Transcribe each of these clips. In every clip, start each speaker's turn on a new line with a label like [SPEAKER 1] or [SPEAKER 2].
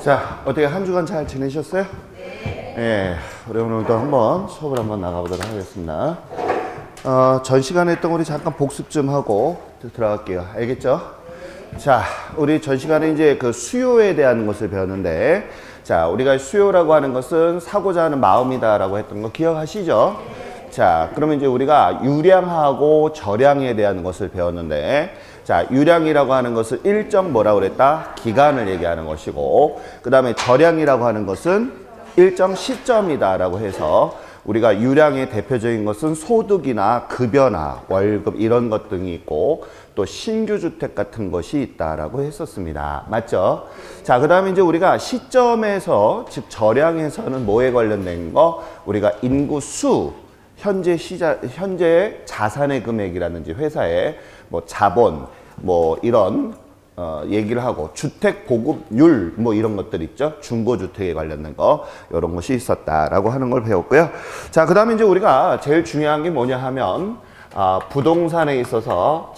[SPEAKER 1] 자, 어떻게 한 주간 잘 지내셨어요? 네. 우리 오늘도 한번 수업을 한번 나가보도록 하겠습니다. 전 시간에 했던 우리 잠깐 복습 좀 하고 들어갈게요. 알겠죠? 자, 우리 전 시간에 이제 그 수요에 대한 것을 배웠는데, 자, 우리가 수요라고 하는 것은 사고자 하는 마음이다라고 했던 거 기억하시죠? 자, 그러면 이제 우리가 유량하고 저량에 대한 것을 배웠는데, 자, 유량이라고 하는 것은 일정 뭐라고 그랬다? 기간을 얘기하는 것이고, 그 다음에 저량이라고 하는 것은 일정 시점이다라고 해서 우리가 유량의 대표적인 것은 소득이나 급여나 월급 이런 것 등이 있고 또 신규 주택 같은 것이 있다라고 했었습니다. 맞죠? 자, 그 다음에 이제 우리가 시점에서 즉 저량에서는 뭐에 관련된 거? 우리가 인구 수, 현재 자산의 금액이라든지 회사의 뭐 자본 뭐 이런 얘기를 하고 주택 보급률 뭐 이런 것들 있죠. 중고주택에 관련된 거 이런 것이 있었다라고 하는 걸 배웠고요. 자, 그 다음에 이제 우리가 제일 중요한 게 뭐냐 하면 부동산에 있어서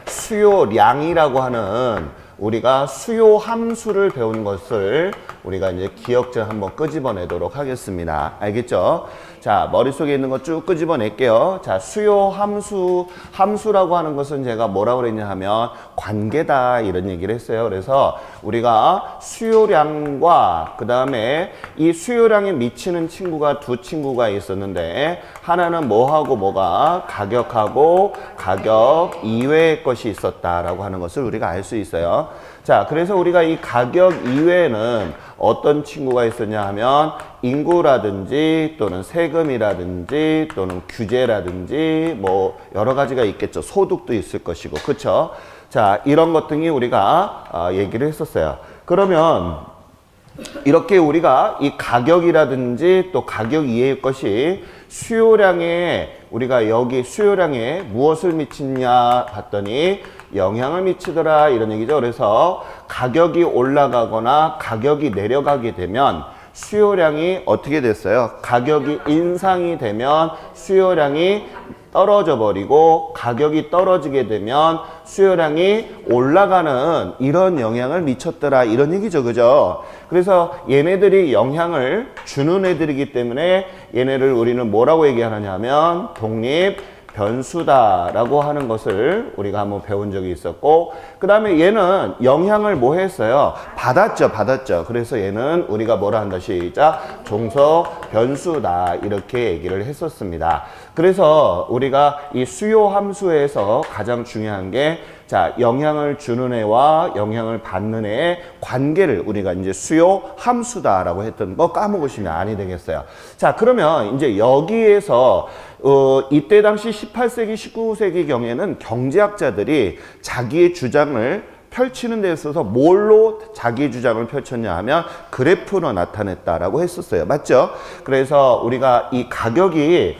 [SPEAKER 1] 수요량이라고 하는 우리가 수요 함수를 배운 것을 우리가 이제 기억점 한번 끄집어내도록 하겠습니다. 알겠죠? 자, 머릿속에 있는 거 쭉 끄집어낼게요. 자, 수요 함수라고 하는 것은 제가 뭐라고 그랬냐 하면 관계다 이런 얘기를 했어요. 그래서 우리가 수요량과 그 다음에 이 수요량에 미치는 친구가 두 친구가 있었는데 하나는 뭐하고 뭐가 가격하고 가격 이외의 것이 있었다라고 하는 것을 우리가 알 수 있어요. 자, 그래서 우리가 이 가격 이외에는 어떤 친구가 있었냐 하면 인구라든지 또는 세금이라든지 또는 규제라든지 뭐 여러 가지가 있겠죠. 소득도 있을 것이고, 그쵸? 자, 이런 것 등이 우리가 얘기를 했었어요. 그러면 이렇게 우리가 이 가격이라든지 또 가격 이외의 것이 수요량에 우리가 여기 수요량에 무엇을 미치냐 봤더니 영향을 미치더라 이런 얘기죠. 그래서 가격이 올라가거나 가격이 내려가게 되면 수요량이 어떻게 됐어요? 가격이 인상이 되면 수요량이 떨어져 버리고 가격이 떨어지게 되면 수요량이 올라가는 이런 영향을 미쳤더라 이런 얘기죠. 그죠? 그래서 얘네들이 영향을 주는 애들이기 때문에 얘네를 우리는 뭐라고 얘기하느냐 하면 독립 변수다라고 하는 것을 우리가 한번 배운 적이 있었고, 그 다음에 얘는 영향을 뭐 했어요? 받았죠. 그래서 얘는 우리가 뭐라 한다? 시작. 종속 변수다 이렇게 얘기를 했었습니다. 그래서 우리가 이 수요 함수에서 가장 중요한 게 자, 영향을 주는 애와 영향을 받는 애의 관계를 우리가 이제 수요 함수다라고 했던 거 까먹으시면 아니 되겠어요. 자, 그러면 이제 여기에서 이때 당시 18세기, 19세기 경에는 경제학자들이 자기의 주장을 펼치는 데 있어서 뭘로 자기 주장을 펼쳤냐 하면 그래프로 나타냈다라고 했었어요. 맞죠? 그래서 우리가 이 가격이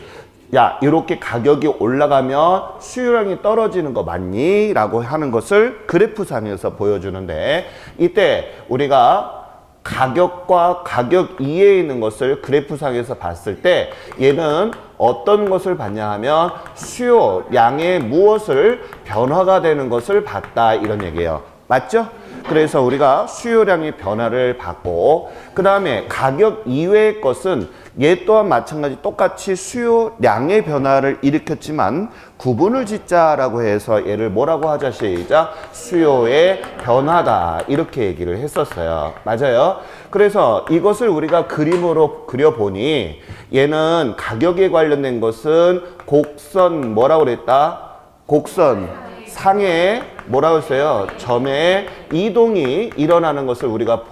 [SPEAKER 1] 이렇게 가격이 올라가면 수요량이 떨어지는 거 맞니? 라고 하는 것을 그래프상에서 보여주는데 이때 우리가 가격과 가격 이외에 있는 것을 그래프상에서 봤을 때 얘는 어떤 것을 봤냐 하면 수요량의 무엇을 변화가 되는 것을 봤다 이런 얘기예요. 맞죠? 그래서 우리가 수요량의 변화를 봤고 그 다음에 가격 이외의 것은 얘 또한 마찬가지 똑같이 수요량의 변화를 일으켰지만 구분을 짓자라고 해서 얘를 뭐라고 하자 시작 수요의 변화다 이렇게 얘기를 했었어요. 맞아요? 그래서 이것을 우리가 그림으로 그려보니 얘는 가격에 관련된 것은 곡선 뭐라고 그랬다? 곡선 상에 뭐라고 했어요? 점의 이동이 일어나는 것을 우리가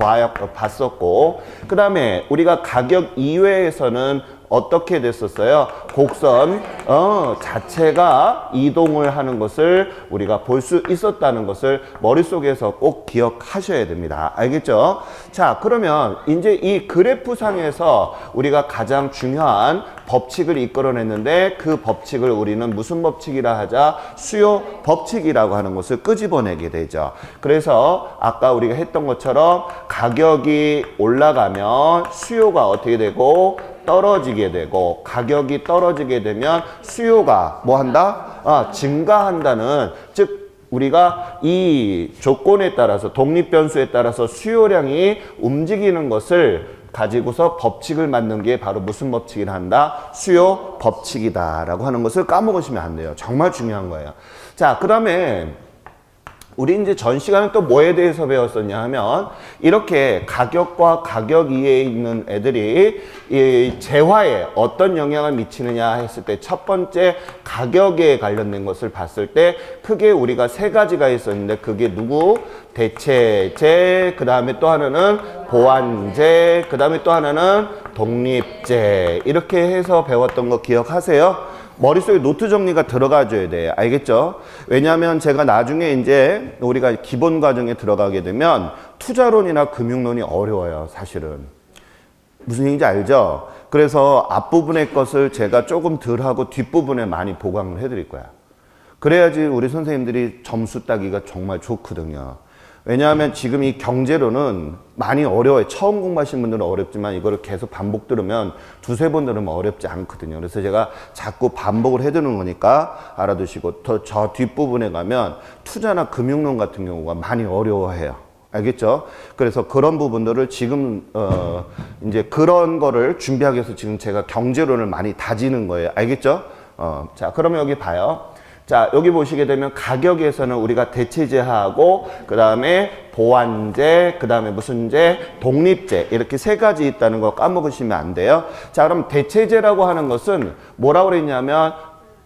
[SPEAKER 1] 봤었고 그 다음에 우리가 가격 이외에서는 어떻게 됐었어요? 곡선 자체가 이동을 하는 것을 우리가 볼 수 있었다는 것을 머릿속에서 꼭 기억하셔야 됩니다. 알겠죠? 자, 그러면 이제 이 그래프상에서 우리가 가장 중요한 법칙을 이끌어냈는데 그 법칙을 우리는 무슨 법칙이라 하자? 수요 법칙이라고 하는 것을 끄집어내게 되죠. 그래서 아까 우리가 했던 것처럼 가격이 올라가면 수요가 어떻게 되고 떨어지게 되고 가격이 떨어지게 되면 수요가 뭐 한다? 증가한다는 즉 우리가 이 조건에 따라서 독립변수에 따라서 수요량이 움직이는 것을 가지고서 법칙을 만든 게 바로 무슨 법칙이라 한다? 수요 법칙이다 라고 하는 것을 까먹으시면 안 돼요. 정말 중요한 거예요. 자, 그 다음에 우리 이제 전 시간에 또 뭐에 대해서 배웠었냐 하면 이렇게 가격과 가격 이에 있는 애들이 이 재화에 어떤 영향을 미치느냐 했을 때 첫 번째 가격에 관련된 것을 봤을 때 크게 우리가 세 가지가 있었는데 그게 누구? 대체제, 그 다음에 또 하나는 보완제, 그 다음에 또 하나는 독립제 이렇게 해서 배웠던 거 기억하세요? 머릿속에 노트 정리가 들어가줘야 돼요. 알겠죠? 왜냐하면 제가 나중에 이제 우리가 기본 과정에 들어가게 되면 투자론이나 금융론이 어려워요. 사실은. 무슨 얘기인지 알죠? 그래서 앞부분의 것을 제가 조금 덜 하고 뒷부분에 많이 보강을 해드릴 거야. 그래야지 우리 선생님들이 점수 따기가 정말 좋거든요. 왜냐하면 지금 이 경제론은 많이 어려워요. 처음 공부하신 분들은 어렵지만 이거를 계속 반복 들으면 두세 번 들으면 어렵지 않거든요. 그래서 제가 자꾸 반복을 해두는 거니까 알아두시고 더 저 뒷부분에 가면 투자나 금융론 같은 경우가 많이 어려워해요. 알겠죠? 그래서 그런 부분들을 지금 이제 그런 거를 준비하기 위해서 지금 제가 경제론을 많이 다지는 거예요. 알겠죠? 자, 그러면 여기 봐요. 자, 여기 보시게 되면 가격에서는 우리가 대체제하고 그 다음에 보완제, 그 다음에 무슨 제? 독립제 이렇게 세 가지 있다는 거 까먹으시면 안 돼요. 자, 그럼 대체제라고 하는 것은 뭐라고 그랬냐면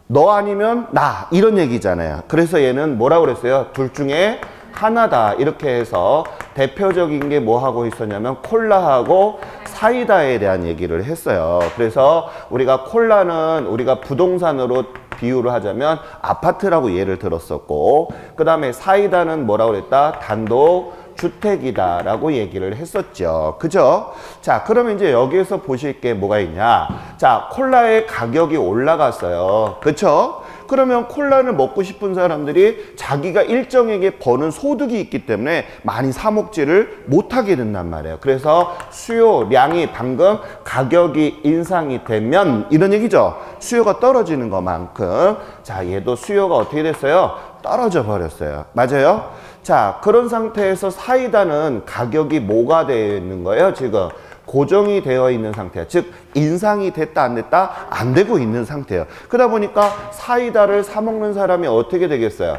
[SPEAKER 1] 너 아니면 나 이런 얘기잖아요. 그래서 얘는 뭐라고 그랬어요? 둘 중에 하나다 이렇게 해서 대표적인 게 뭐 하고 있었냐면 콜라하고 사이다에 대한 얘기를 했어요. 그래서 우리가 콜라는 우리가 부동산으로 비유를 하자면 아파트라고 예를 들었었고 그 다음에 사이다는 뭐라고 그랬다? 단독주택이다 라고 얘기를 했었죠. 그죠? 자, 그러면 이제 여기에서 보실 게 뭐가 있냐. 자, 콜라의 가격이 올라갔어요. 그쵸? 그러면 콜라를 먹고 싶은 사람들이 자기가 일정에게 버는 소득이 있기 때문에 많이 사 먹지를 못하게 된단 말이에요. 그래서 수요량이 방금 가격이 인상이 되면 이런 얘기죠. 수요가 떨어지는 것만큼 자, 얘도 수요가 어떻게 됐어요? 떨어져 버렸어요. 맞아요? 자, 그런 상태에서 사이다는 가격이 뭐가 되는 거예요? 지금 고정이 되어 있는 상태야. 즉 인상이 됐다 안 됐다? 안 되고 있는 상태예요. 그러다 보니까 사이다를 사 먹는 사람이 어떻게 되겠어요?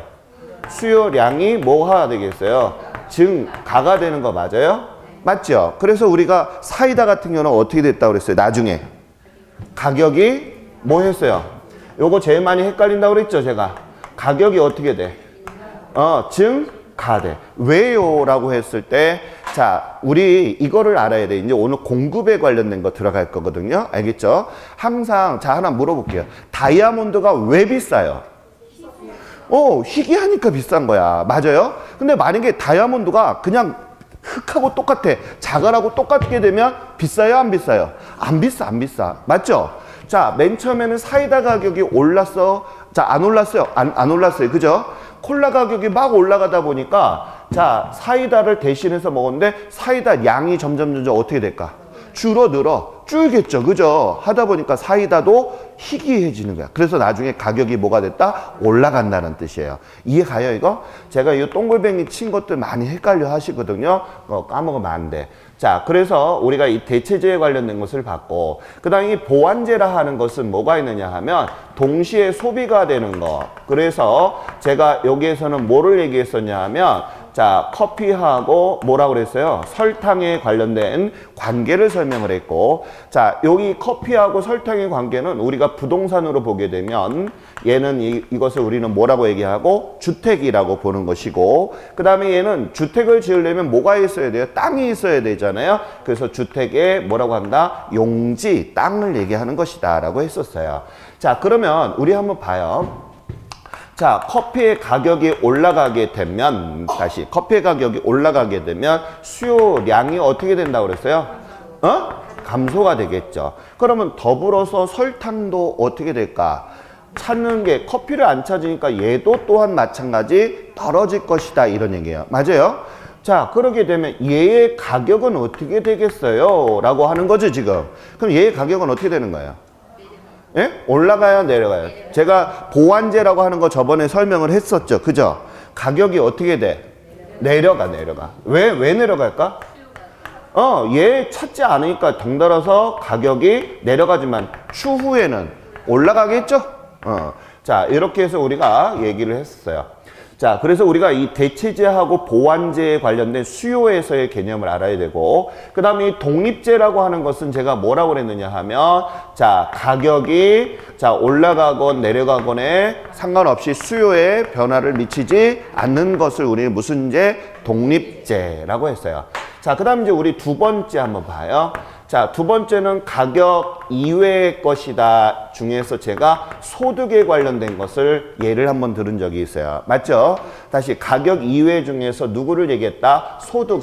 [SPEAKER 1] 수요량이 뭐가 되겠어요? 증가가 되는 거 맞아요? 맞죠? 그래서 우리가 사이다 같은 경우는 어떻게 됐다고 그랬어요? 나중에 가격이 뭐 했어요? 요거 제일 많이 헷갈린다고 그랬죠? 제가 가격이 어떻게 돼? 증가돼. 왜요? 라고 했을 때 자, 우리 이거를 알아야 돼. 이제 오늘 공급에 관련된 거 들어갈 거거든요. 알겠죠? 항상 자, 하나 물어볼게요. 다이아몬드가 왜 비싸요? 희귀하니까 비싼 거야. 맞아요? 근데 만약에 다이아몬드가 그냥 흙하고 똑같아. 자갈하고 똑같게 되면 비싸요? 안 비싸요? 안 비싸, 안 비싸. 맞죠? 자, 맨 처음에는 사이다 가격이 올랐어. 자, 안 올랐어요? 안 올랐어요. 그죠? 콜라 가격이 막 올라가다 보니까 자, 사이다를 대신해서 먹었는데 사이다 양이 점점 어떻게 될까? 줄어들어. 줄겠죠. 그죠? 하다 보니까 사이다도 희귀해지는 거야. 그래서 나중에 가격이 뭐가 됐다? 올라간다는 뜻이에요. 이해가요, 이거? 제가 이 동글뱅이 친 것들 많이 헷갈려 하시거든요. 까먹으면 안 돼. 자, 그래서 우리가 이 대체제에 관련된 것을 봤고, 그 다음에 이 보완제라 하는 것은 뭐가 있느냐 하면 동시에 소비가 되는 거. 그래서 제가 여기에서는 뭐를 얘기했었냐 하면 자, 커피하고 뭐라고 그랬어요? 설탕에 관련된 관계를 설명을 했고, 자, 여기 커피하고 설탕의 관계는 우리가 부동산으로 보게 되면 얘는 이것을 우리는 뭐라고 얘기하고 주택이라고 보는 것이고, 그 다음에 얘는 주택을 지으려면 뭐가 있어야 돼요? 땅이 있어야 되잖아요. 그래서 주택에 뭐라고 한다? 용지, 땅을 얘기하는 것이다 라고 했었어요. 자, 그러면 우리 한번 봐요. 자, 커피의 가격이 올라가게 되면 다시 커피의 가격이 올라가게 되면 수요량이 어떻게 된다고 그랬어요? 감소가 되겠죠. 그러면 더불어서 설탕도 어떻게 될까? 찾는 게 커피를 안 찾으니까 얘도 또한 마찬가지 떨어질 것이다 이런 얘기예요. 맞아요? 자, 그러게 되면 얘의 가격은 어떻게 되겠어요? 라고 하는 거죠 지금. 그럼 얘의 가격은 어떻게 되는 거예요? 예? 올라가요? 내려가요? 제가 보완제라고 하는 거 저번에 설명을 했었죠. 그죠? 가격이 어떻게 돼? 내려가. 왜 내려갈까? 얘 찾지 않으니까 덩달아서 가격이 내려가지만 추후에는 올라가겠죠? 자, 이렇게 해서 우리가 얘기를 했어요. 자, 그래서 우리가 이 대체제하고 보완제에 관련된 수요에서의 개념을 알아야 되고, 그 다음에 이 독립제라고 하는 것은 제가 뭐라고 그랬느냐 하면, 자, 가격이 올라가건 내려가건에 상관없이 수요에 변화를 미치지 않는 것을 우리는 무슨 제? 독립제라고 했어요. 자, 그 다음 이제 우리 두 번째 한번 봐요. 자, 두 번째는 가격 이외의 것이다 중에서 제가 소득에 관련된 것을 예를 한번 들은 적이 있어요. 맞죠? 다시 가격 이외 중에서 누구를 얘기했다? 소득.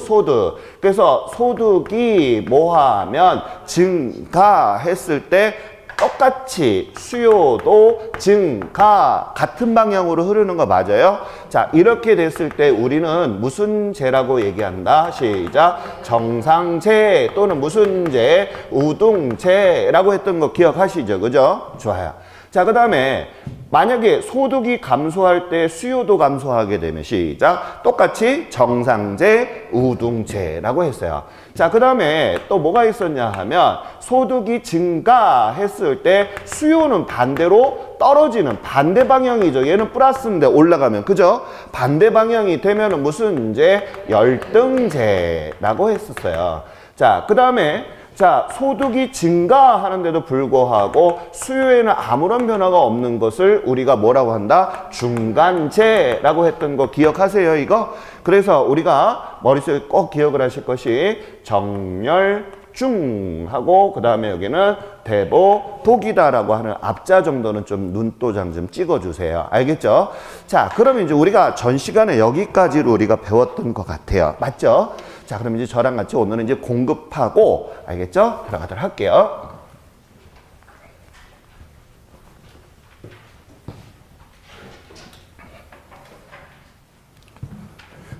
[SPEAKER 1] 그래서 소득이 뭐하면 증가했을 때 똑같이 수요도 증가 같은 방향으로 흐르는 거 맞아요? 자, 이렇게 됐을 때 우리는 무슨 제라고 얘기한다? 시작. 정상제 또는 무슨 제? 우등제라고 했던 거 기억하시죠? 그죠? 좋아요. 자, 그 다음에 만약에 소득이 감소할 때 수요도 감소하게 되면 시작. 똑같이 정상제, 우등제라고 했어요. 자, 그 다음에 또 뭐가 있었냐 하면 소득이 증가했을 때 수요는 반대로 떨어지는 반대 방향이죠. 얘는 플러스인데 올라가면 그죠? 반대 방향이 되면은 무슨 제? 열등제라고 했었어요. 자, 그 다음에 자, 소득이 증가하는데도 불구하고 수요에는 아무런 변화가 없는 것을 우리가 뭐라고 한다? 중간제라고 했던 거 기억하세요, 이거? 그래서 우리가 머릿속에 꼭 기억을 하실 것이 정렬중하고 그 다음에 여기는 대보독이다라고 하는 앞자 정도는 좀 눈도장 좀 찍어주세요. 알겠죠? 자, 그러면 이제 우리가 전 시간에 여기까지로 우리가 배웠던 것 같아요. 맞죠? 자, 그럼 이제 저랑 같이 오늘은 이제 공급하고, 알겠죠? 들어가도록 할게요.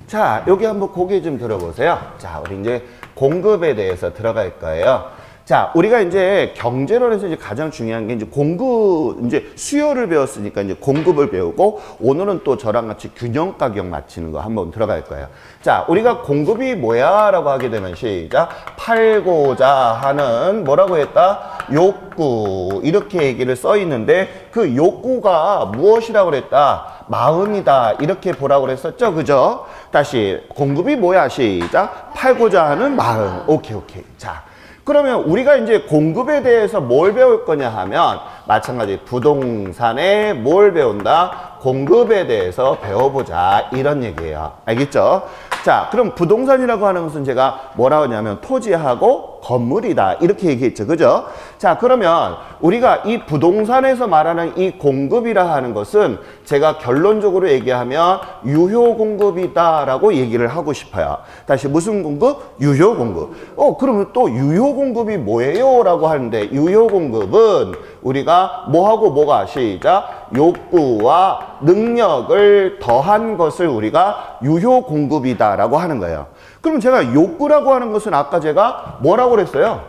[SPEAKER 1] 자, 여기 한번 고개 좀 들어보세요. 자, 우리 이제 공급에 대해서 들어갈 거예요. 자, 우리가 이제 경제론에서 이제 가장 중요한 게 이제 이제 수요를 배웠으니까 이제 공급을 배우고, 오늘은 또 저랑 같이 균형 가격 맞추는 거 한번 들어갈 거예요. 자, 우리가 공급이 뭐야? 라고 하게 되면 시작. 팔고자 하는 뭐라고 했다? 욕구. 이렇게 얘기를 써 있는데 그 욕구가 무엇이라고 그랬다? 마음이다. 이렇게 보라고 그랬었죠. 그죠? 다시 공급이 뭐야? 시작. 팔고자 하는 마음. 오케이. 자, 그러면 우리가 이제 공급에 대해서 뭘 배울 거냐 하면 마찬가지 부동산에 뭘 배운다? 공급에 대해서 배워보자 이런 얘기예요. 알겠죠? 자, 그럼 부동산이라고 하는 것은 제가 뭐라고 하냐면 토지하고 건물이다 이렇게 얘기했죠. 그죠? 자, 그러면 우리가 이 부동산에서 말하는 이 공급이라 하는 것은 제가 결론적으로 얘기하면 유효 공급이다 라고 얘기를 하고 싶어요. 다시 무슨 공급? 유효 공급. 그러면 또 유효 공급이 뭐예요? 라고 하는데 유효 공급은 우리가 뭐하고 뭐가 시작. 욕구와 능력을 더한 것을 우리가 유효 공급이다 라고 하는 거예요. 그럼 제가 욕구라고 하는 것은 아까 제가 뭐라고 그랬어요?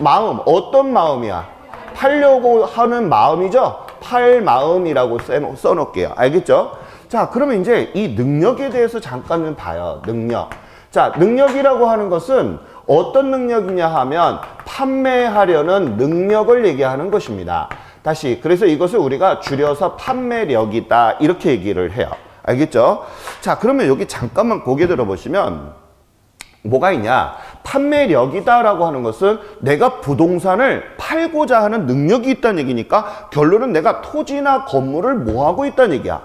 [SPEAKER 1] 마음. 어떤 마음이야? 팔려고 하는 마음이죠? 팔 마음이라고 써놓을게요. 알겠죠? 자, 그러면 이제 이 능력에 대해서 잠깐 좀 봐요. 능력. 자, 능력이라고 하는 것은 어떤 능력이냐 하면 판매하려는 능력을 얘기하는 것입니다. 다시, 그래서 이것을 우리가 줄여서 판매력이다 이렇게 얘기를 해요. 알겠죠? 자, 그러면 여기 잠깐만 고개 들어보시면 뭐가 있냐? 판매력이다 라고 하는 것은 내가 부동산을 팔고자 하는 능력이 있다는 얘기니까 결론은 내가 토지나 건물을 뭐하고 있다는 얘기야.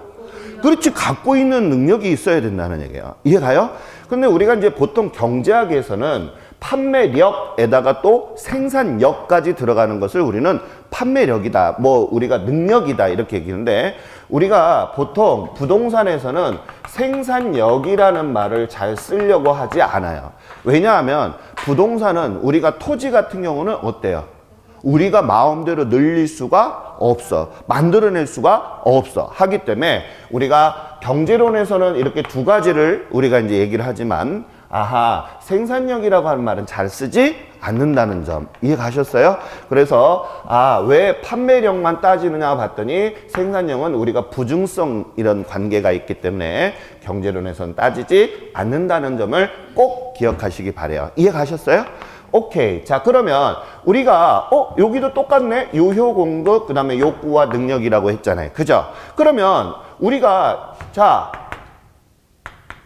[SPEAKER 1] 그렇지, 갖고 있는 능력이 있어야 된다는 얘기예요. 이해가요? 근데 우리가 이제 보통 경제학에서는 판매력에다가 또 생산력까지 들어가는 것을 우리는 판매력이다, 뭐 우리가 능력이다 이렇게 얘기하는데, 우리가 보통 부동산에서는 생산력이라는 말을 잘 쓰려고 하지 않아요. 왜냐하면 부동산은 우리가 토지 같은 경우는 어때요? 우리가 마음대로 늘릴 수가 없어. 만들어낼 수가 없어. 하기 때문에 우리가 경제론에서는 이렇게 두 가지를 우리가 이제 얘기를 하지만 아하, 생산력이라고 하는 말은 잘 쓰지 않는다는 점 이해 가셨어요? 그래서 왜 판매력만 따지느냐 봤더니 생산력은 우리가 부증성 이런 관계가 있기 때문에 경제론에서는 따지지 않는다는 점을 꼭 기억하시기 바래요. 이해 가셨어요? 오케이. 자, 그러면 우리가 여기도 똑같네. 유효 공급 그다음에 욕구와 능력이라고 했잖아요. 그죠? 그러면 우리가 자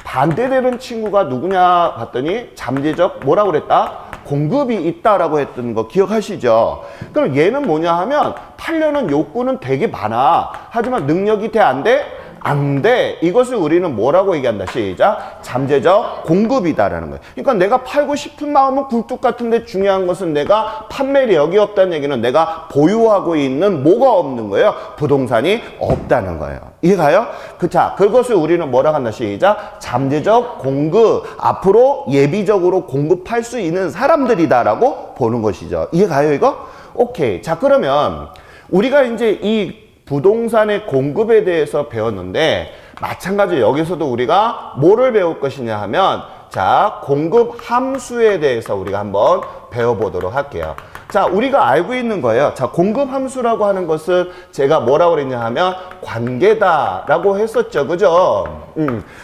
[SPEAKER 1] 반대되는 친구가 누구냐 봤더니 잠재적 뭐라고 그랬다? 공급이 있다라고 했던 거 기억하시죠? 그럼 얘는 뭐냐 하면 팔려는 욕구는 되게 많아. 하지만 능력이 돼, 안 돼? 안 돼. 이것을 우리는 뭐라고 얘기한다? 시작. 잠재적 공급이다라는 거예요. 그러니까 내가 팔고 싶은 마음은 굴뚝 같은데 중요한 것은 내가 판매력이 없다는 얘기는 내가 보유하고 있는 뭐가 없는 거예요? 부동산이 없다는 거예요. 이해가요? 자, 그것을 우리는 뭐라고 한다? 시작. 잠재적 공급. 앞으로 예비적으로 공급할 수 있는 사람들이다라고 보는 것이죠. 이해가요, 이거? 오케이. 자, 그러면 우리가 이제 이 부동산의 공급에 대해서 배웠는데 마찬가지로 여기서도 우리가 뭐를 배울 것이냐 하면 자, 공급 함수에 대해서 우리가 한번 배워보도록 할게요. 자, 우리가 알고 있는 거예요. 자, 공급 함수라고 하는 것은 제가 뭐라고 그랬냐 하면 관계다라고 했었죠. 그죠?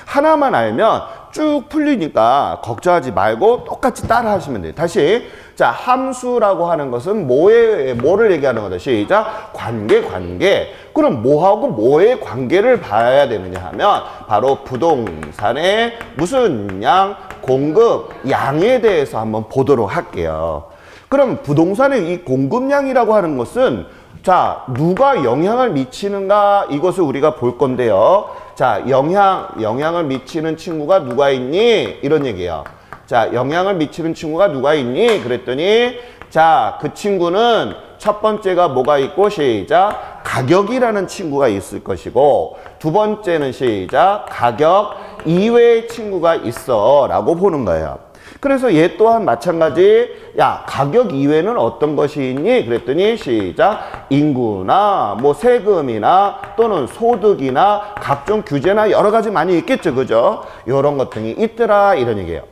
[SPEAKER 1] 하나만 알면 쭉 풀리니까 걱정하지 말고 똑같이 따라 하시면 돼요. 다시. 자, 함수라고 하는 것은 뭐를 얘기하는 거다. 시작. 관계. 그럼 뭐하고 뭐의 관계를 봐야 되느냐 하면 바로 부동산의 무슨 양, 공급, 양에 대해서 한번 보도록 할게요. 그럼 부동산의 이 공급량이라고 하는 것은 자, 누가 영향을 미치는가 이것을 우리가 볼 건데요. 자, 영향을 미치는 친구가 누가 있니? 이런 얘기예요. 자, 영향을 미치는 친구가 누가 있니? 그랬더니 자, 그 친구는 첫 번째가 뭐가 있고 시작. 가격이라는 친구가 있을 것이고 두 번째는 시작. 가격 이외의 친구가 있어 라고 보는 거예요. 그래서 얘 또한 마찬가지. 야, 가격 이외에는 어떤 것이 있니? 그랬더니 시작. 인구나 뭐 세금이나 또는 소득이나 각종 규제나 여러 가지 많이 있겠죠. 그죠? 이런 것 등이 있더라 이런 얘기예요.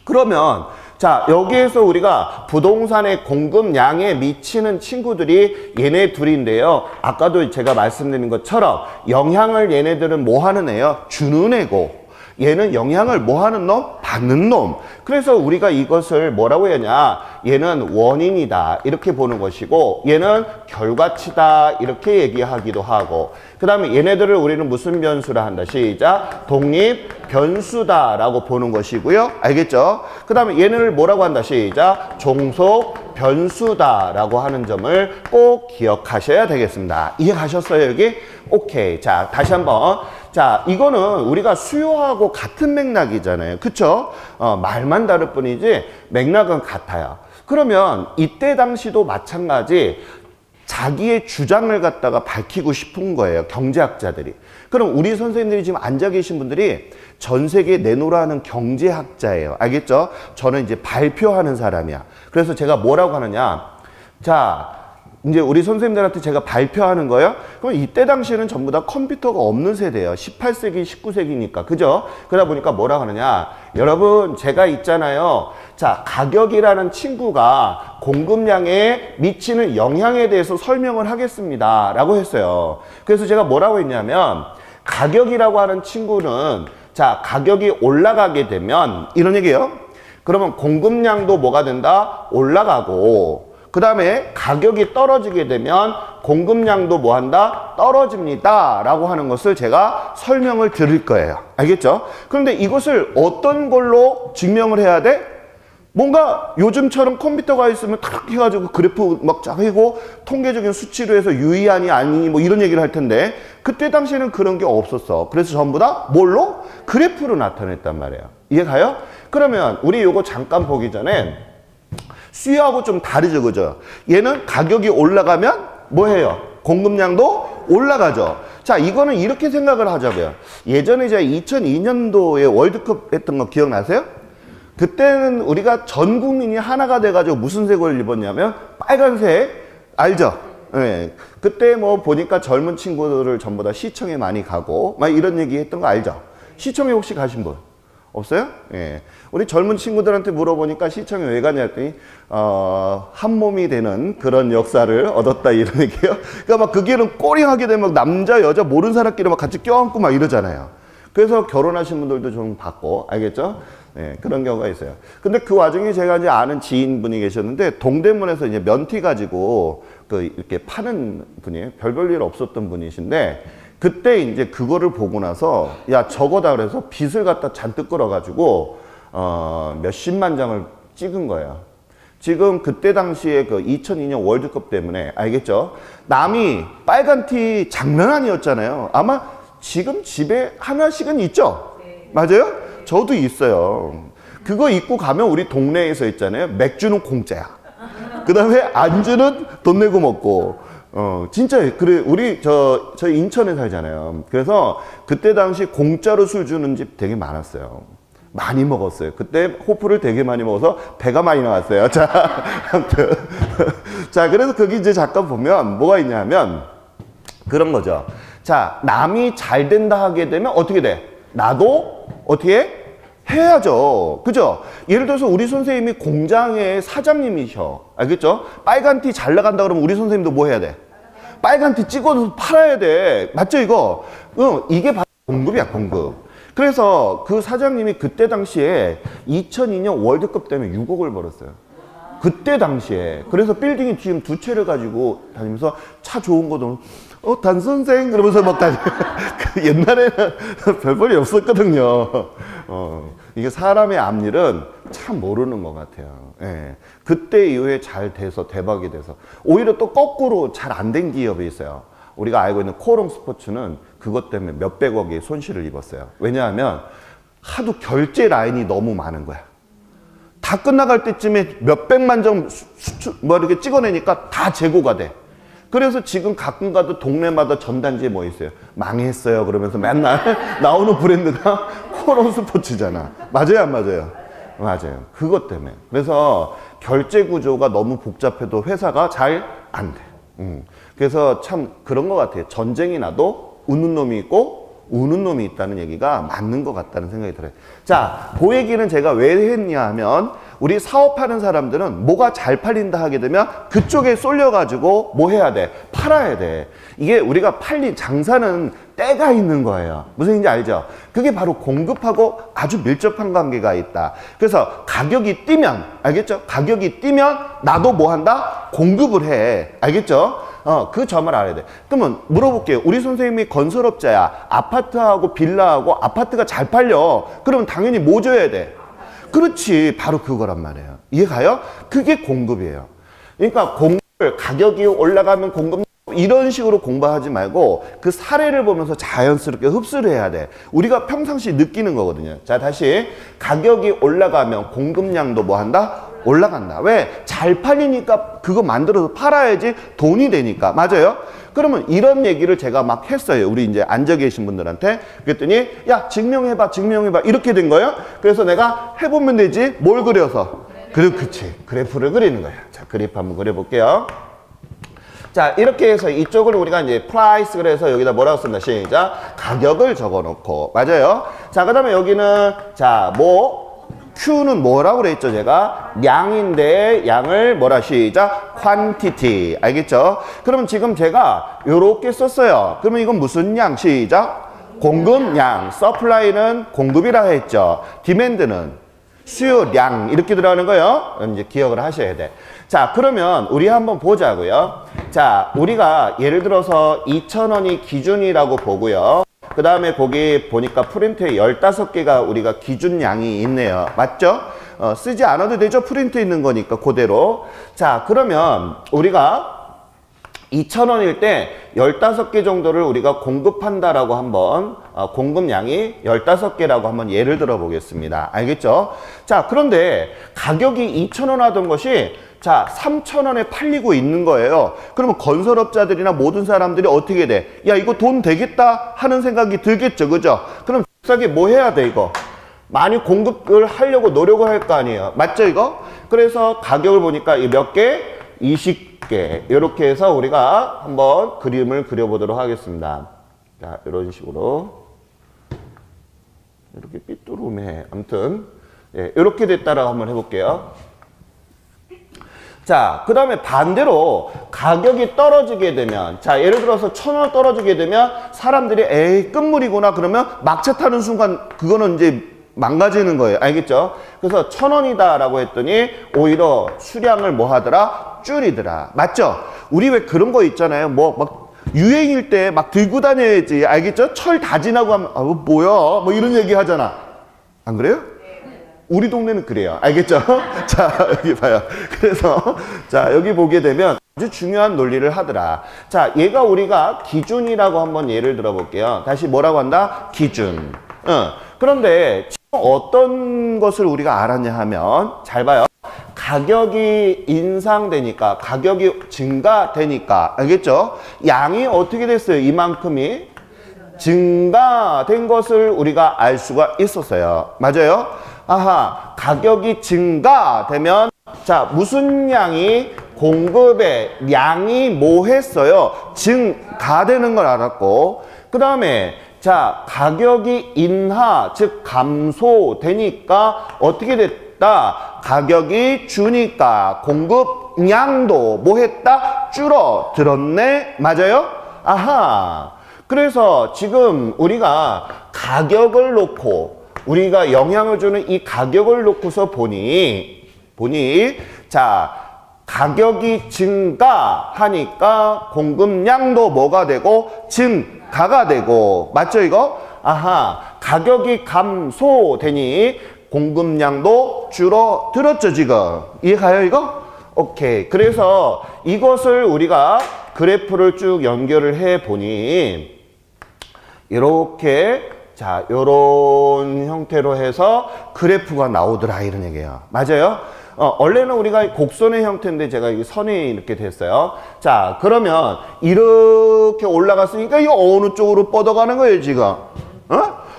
[SPEAKER 1] 그러면 자, 여기에서 우리가 부동산의 공급량에 미치는 친구들이 얘네 둘인데요. 아까도 제가 말씀드린 것처럼 영향을 얘네들은 뭐 하는 애요? 주는 애고 얘는 영향을 뭐 하는 놈? 받는 놈. 그래서 우리가 이것을 뭐라고 하냐? 얘는 원인이다 이렇게 보는 것이고 얘는 결과치다 이렇게 얘기하기도 하고 그 다음에 얘네들을 우리는 무슨 변수라 한다? 시작. 독립 변수다 라고 보는 것이고요. 알겠죠? 그 다음에 얘네를 뭐라고 한다? 시작. 종속 변수다 라고 하는 점을 꼭 기억하셔야 되겠습니다. 이해 가셨어요 여기? 오케이. 자, 다시 한번. 자, 이거는 우리가 수요하고 같은 맥락이잖아요. 그쵸? 말만 다를 뿐이지 맥락은 같아요. 그러면 이때 당시도 마찬가지 자기의 주장을 갖다가 밝히고 싶은 거예요. 경제학자들이. 그럼 우리 선생님들이 지금 앉아 계신 분들이 전 세계에 내놓으라는 경제학자예요. 알겠죠? 저는 이제 발표하는 사람이야. 그래서 제가 뭐라고 하느냐. 자, 이제 우리 선생님들한테 제가 발표하는 거예요. 그럼 이때 당시에는 전부 다 컴퓨터가 없는 세대예요. 18세기, 19세기니까. 그죠? 그러다 보니까 뭐라고 하느냐. 여러분, 제가 있잖아요. 자, 가격이라는 친구가 공급량에 미치는 영향에 대해서 설명을 하겠습니다. 라고 했어요. 그래서 제가 뭐라고 했냐면, 가격이라고 하는 친구는, 자, 가격이 올라가게 되면, 이런 얘기예요. 그러면 공급량도 뭐가 된다? 올라가고, 그 다음에 가격이 떨어지게 되면 공급량도 뭐 한다? 떨어집니다 라고 하는 것을 제가 설명을 드릴 거예요. 알겠죠? 그런데 이것을 어떤 걸로 증명을 해야 돼? 뭔가 요즘처럼 컴퓨터가 있으면 탁 해가지고 그래프 막 쫙 해고 통계적인 수치로 해서 유의하니 아니니 뭐 이런 얘기를 할 텐데 그때 당시에는 그런 게 없었어. 그래서 전부 다 뭘로? 그래프로 나타냈단 말이에요. 이해가요? 그러면 우리 요거 잠깐 보기 전에 수요하고 좀 다르죠, 그죠? 얘는 가격이 올라가면 뭐 해요? 공급량도 올라가죠. 자, 이거는 이렇게 생각을 하자고요. 예전에 제가 2002년도에 월드컵 했던 거 기억나세요? 그때는 우리가 전 국민이 하나가 돼가지고 무슨 색을 입었냐면 빨간색, 알죠? 네. 그때 뭐 보니까 젊은 친구들을 전부 다 시청에 많이 가고 막 이런 얘기 했던 거 알죠? 시청에 혹시 가신 분? 없어요? 예. 우리 젊은 친구들한테 물어보니까 시청에 왜 가냐 했더니 한 몸이 되는 그런 역사를 얻었다 이런 얘기예요. 그러니까 막 그 길은 꼬링하게 되면 남자 여자 모르는 사람끼리 막 같이 껴안고 막 이러잖아요. 그래서 결혼하신 분들도 좀 봤고, 알겠죠? 네, 그런 경우가 있어요. 근데 그 와중에 제가 이제 아는 지인분이 계셨는데 동대문에서 이제 면티 가지고 이렇게 파는 분이에요. 별일 없었던 분이신데 그때 이제 그거를 보고 나서 야 저거다 그래서 빚을 갖다 잔뜩 끌어가지고 몇십만 장을 찍은 거예요. 지금 그때 당시에 그 2002년 월드컵 때문에 알겠죠? 남이 빨간 티 장난 아니었잖아요. 아마 지금 집에 하나씩은 있죠? 맞아요? 저도 있어요. 그거 입고 가면 우리 동네에서 있잖아요. 맥주는 공짜야. 그 다음에 안주는 돈 내고 먹고. 진짜 그래. 우리 저 인천에 살잖아요. 그래서 그때 당시 공짜로 술 주는 집 되게 많았어요. 많이 먹었어요. 그때 호프를 되게 많이 먹어서 배가 많이 나왔어요. 자, 아무튼 자, 그래서 거기 이제 잠깐 보면 뭐가 있냐면 그런 거죠. 자, 남이 잘 된다 하게 되면 어떻게 돼? 나도 어떻게 해야죠. 그죠? 예를 들어서 우리 선생님이 공장의 사장님이셔. 알겠죠? 빨간 티 잘 나간다 그러면 우리 선생님도 뭐 해야 돼? 빨간 티 찍어서 팔아야 돼. 맞죠, 이거? 이게 바로 공급이야, 공급. 그래서 그 사장님이 그때 당시에 2002년 월드컵 때문에 6억을 벌었어요. 그때 당시에. 그래서 빌딩이 지금 2채를 가지고 다니면서 차 좋은 거도 단선생 그러면서 막 다니. 옛날에는 별볼이 없었거든요. 이게 사람의 앞일은 참 모르는 것 같아요. 예. 그때 이후에 잘 돼서 대박이 돼서 오히려 또 거꾸로 잘 안 된 기업이 있어요. 우리가 알고 있는 코오롱 스포츠는 그것 때문에 몇백억의 손실을 입었어요. 왜냐하면 하도 결제 라인이 너무 많은 거야. 다 끝나갈 때쯤에 몇백만 점 이렇게 찍어내니까 다 재고가 돼. 그래서 지금 가끔 가도 동네마다 전단지에 뭐 있어요? 망했어요. 그러면서 맨날 나오는 브랜드가 코오롱 스포츠잖아. 맞아요, 안 맞아요? 맞아요. 그것 때문에. 그래서 결제 구조가 너무 복잡해도 회사가 잘 안 돼. 그래서 참 그런 것 같아요. 전쟁이 나도 웃는 놈이 있고 우는 놈이 있다는 얘기가 맞는 것 같다는 생각이 들어요. 자, 그 얘기는 제가 왜 했냐 하면 우리 사업하는 사람들은 뭐가 잘 팔린다 하게 되면 그쪽에 쏠려가지고 뭐 해야 돼? 팔아야 돼. 이게 우리가 장사는 때가 있는 거예요. 무슨 얘기인지 알죠? 그게 바로 공급하고 아주 밀접한 관계가 있다. 그래서 가격이 뛰면, 알겠죠? 가격이 뛰면 나도 뭐 한다? 공급을 해. 알겠죠? 그 점을 알아야 돼. 그러면 물어볼게요. 우리 선생님이 건설업자야. 아파트하고 빌라하고 아파트가 잘 팔려. 그러면 당연히 뭐 줘야 돼? 그렇지. 바로 그거란 말이에요. 이해가요? 그게 공급이에요. 그러니까 공급을 가격이 올라가면 공급 이런 식으로 공부하지 말고 그 사례를 보면서 자연스럽게 흡수를 해야 돼. 우리가 평상시 느끼는 거거든요. 자, 다시 가격이 올라가면 공급량도 뭐 한다? 올라간다. 왜? 잘 팔리니까 그거 만들어서 팔아야지 돈이 되니까. 맞아요? 그러면 이런 얘기를 제가 막 했어요. 우리 이제 앉아 계신 분들한테. 그랬더니 야, 증명해봐, 증명해봐. 이렇게 된 거예요. 그래서 내가 해보면 되지. 뭘 그려서? 그치. 그래프를 그리는 거예요. 자, 그래프 한번 그려볼게요. 자, 이렇게 해서 이쪽을 우리가 이제 프라이스 그래서 여기다 뭐라고 쓴다? 시작. 가격을 적어 놓고. 맞아요? 자, 그 다음에 여기는 자, Q는 뭐라고 그랬죠? 제가 양인데 양을 뭐라 시작? quantity. 알겠죠? 그러면 지금 제가 요렇게 썼어요. 그러면 이건 무슨 양? 시작. 공급량. supply는 공급이라 했죠. demand는 수요량. 이렇게 들어가는 거예요. 이제 기억을 하셔야 돼. 자, 그러면 우리 한번 보자고요. 자, 우리가 예를 들어서 2,000원이 기준이라고 보고요. 그 다음에 거기 보니까 프린트에 15개가 우리가 기준량이 있네요. 맞죠? 쓰지 않아도 되죠? 프린트 있는 거니까 그대로. 자, 그러면 우리가 2,000원일 때 15개 정도를 우리가 공급한다라고 한번 공급량이 15개라고 한번 예를 들어 보겠습니다. 알겠죠? 자, 그런데 가격이 2,000원 하던 것이 자, 3,000원에 팔리고 있는 거예요. 그러면 건설업자들이나 모든 사람들이 어떻게 돼? 야, 이거 돈 되겠다 하는 생각이 들겠죠. 그죠? 그럼 비싸게 뭐 해야 돼, 이거? 많이 공급을 하려고 노력을 할 거 아니에요. 맞죠, 이거? 그래서 가격을 보니까 이 몇 개? 20개. 이렇게 해서 우리가 한번 그림을 그려보도록 하겠습니다. 자, 이런 식으로. 이렇게 삐뚤음해. 아무튼 예, 이렇게 됐다라고 한번 해볼게요. 자, 그 다음에 반대로 가격이 떨어지게 되면, 자, 예를 들어서 1,000원 떨어지게 되면 사람들이 에이, 끝물이구나 그러면 막차 타는 순간 그거는 이제 망가지는 거예요. 알겠죠? 그래서 1,000원이다 라고 했더니 오히려 수량을 뭐 하더라? 줄이더라. 맞죠? 우리 왜 그런 거 있잖아요. 뭐 막 유행일 때 막 들고 다녀야지. 알겠죠? 철 다 지나고 하면 아, 뭐야? 뭐 이런 얘기 하잖아. 안 그래요? 우리 동네는 그래요. 알겠죠? 자, 여기 봐요. 그래서, 자, 여기 보게 되면 아주 중요한 논리를 하더라. 자, 얘가 우리가 기준이라고 한번 예를 들어 볼게요. 다시 뭐라고 한다? 기준. 그런데 지금 어떤 것을 우리가 알았냐 하면, 잘 봐요. 가격이 인상되니까, 가격이 증가되니까, 알겠죠? 양이 어떻게 됐어요? 이만큼이 증가된 것을 우리가 알 수가 있었어요. 맞아요? 아하, 가격이 증가되면 자, 무슨 양이 공급의 양이 뭐 했어요? 증가되는 걸 알았고, 그 다음에 자, 가격이 인하, 즉 감소되니까 어떻게 됐다? 가격이 주니까 공급량도 뭐 했다? 줄어들었네? 맞아요? 아하. 그래서 지금 우리가 가격을 놓고 우리가 영향을 주는 이 가격을 놓고서 보니 자, 가격이 증가하니까 공급량도 뭐가 되고 증가가 되고, 맞죠 이거? 아하, 가격이 감소되니 공급량도 줄어들었죠 지금. 이해가요 이거? 오케이. 그래서 이것을 우리가 그래프를 쭉 연결을 해 보니 이렇게 자, 요런 형태로 해서 그래프가 나오더라 이런 얘기예요. 맞아요? 원래는 우리가 곡선의 형태인데 제가 이 선이 이렇게 됐어요. 자, 그러면 이렇게 올라갔으니까 이거 어느 쪽으로 뻗어가는 거예요 지금?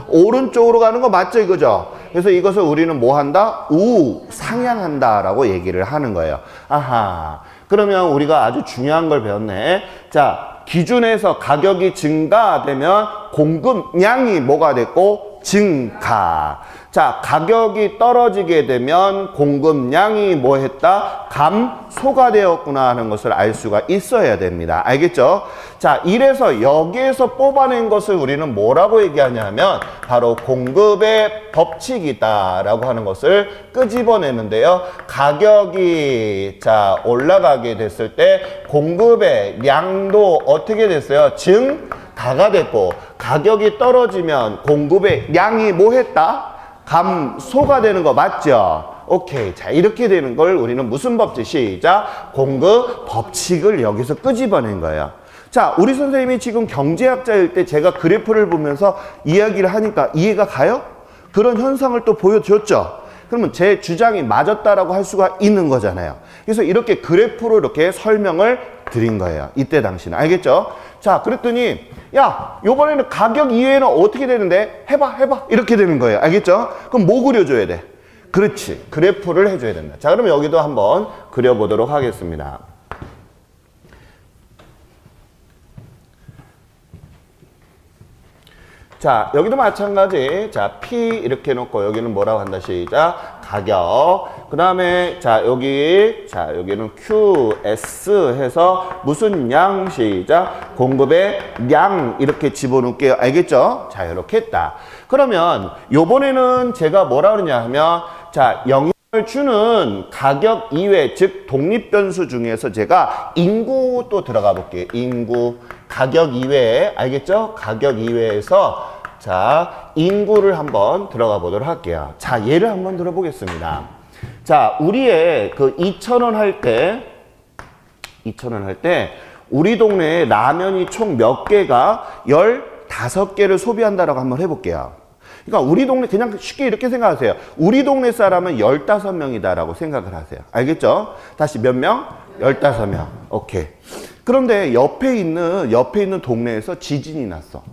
[SPEAKER 1] 오른쪽으로 가는 거 맞죠 이거죠? 그래서 이것을 우리는 뭐 한다? 우상향한다 라고 얘기를 하는 거예요. 아하. 그러면 우리가 아주 중요한 걸 배웠네. 자, 기준에서 가격이 증가되면 공급량이 뭐가 됐고? 증가. 자, 가격이 떨어지게 되면 공급량이 뭐 했다? 감소가 되었구나 하는 것을 알 수가 있어야 됩니다. 알겠죠? 자, 이래서 여기에서 뽑아낸 것을 우리는 뭐라고 얘기하냐면 바로 공급의 법칙이다 라고 하는 것을 끄집어내는데요. 가격이 자, 올라가게 됐을 때 공급의 양도 어떻게 됐어요? 증가가 됐고, 가격이 떨어지면 공급의 양이 뭐 했다? 감소가 되는 거 맞죠? 오케이. 자, 이렇게 되는 걸 우리는 무슨 법칙? 시작. 공급 법칙을 여기서 끄집어낸 거예요. 자, 우리 선생님이 지금 경제학자일 때 제가 그래프를 보면서 이야기를 하니까 이해가 가요? 그런 현상을 또 보여줬죠? 그러면 제 주장이 맞았다라고 할 수가 있는 거잖아요. 그래서 이렇게 그래프로 이렇게 설명을 드린 거예요. 이때 당시는. 알겠죠? 자, 그랬더니 야, 요번에는 가격 이외에는 어떻게 되는데? 해봐. 이렇게 되는 거예요. 알겠죠? 그럼 뭐 그려줘야 돼? 그렇지. 그래프를 해줘야 된다. 자, 그러면 여기도 한번 그려보도록 하겠습니다. 자, 여기도 마찬가지. 자, P 이렇게 놓고 여기는 뭐라고 한다? 시작. 가격. 그 다음에 자, 여기는 QS 해서 무슨 양? 시작. 공급의 양 이렇게 집어넣을게요. 알겠죠? 자, 이렇게 했다. 그러면 요번에는 제가 뭐라 그러냐 하면 자, 영향을 주는 가격 이외, 즉 독립변수 중에서 제가 인구 또 들어가 볼게요. 인구. 가격 이외에, 알겠죠? 가격 이외에서 자, 인구를 한번 들어가 보도록 할게요. 자, 예를 한번 들어보겠습니다. 자, 우리의 그 2,000원 할 때 우리 동네에 라면이 총 몇 개가 15개를 소비한다라고 한번 해볼게요. 그러니까 우리 동네 그냥 쉽게 이렇게 생각하세요. 우리 동네 사람은 15명이다 라고 생각을 하세요. 알겠죠? 다시 몇 명? 15명. 오케이. 그런데 옆에 있는 동네에서 지진이 났어.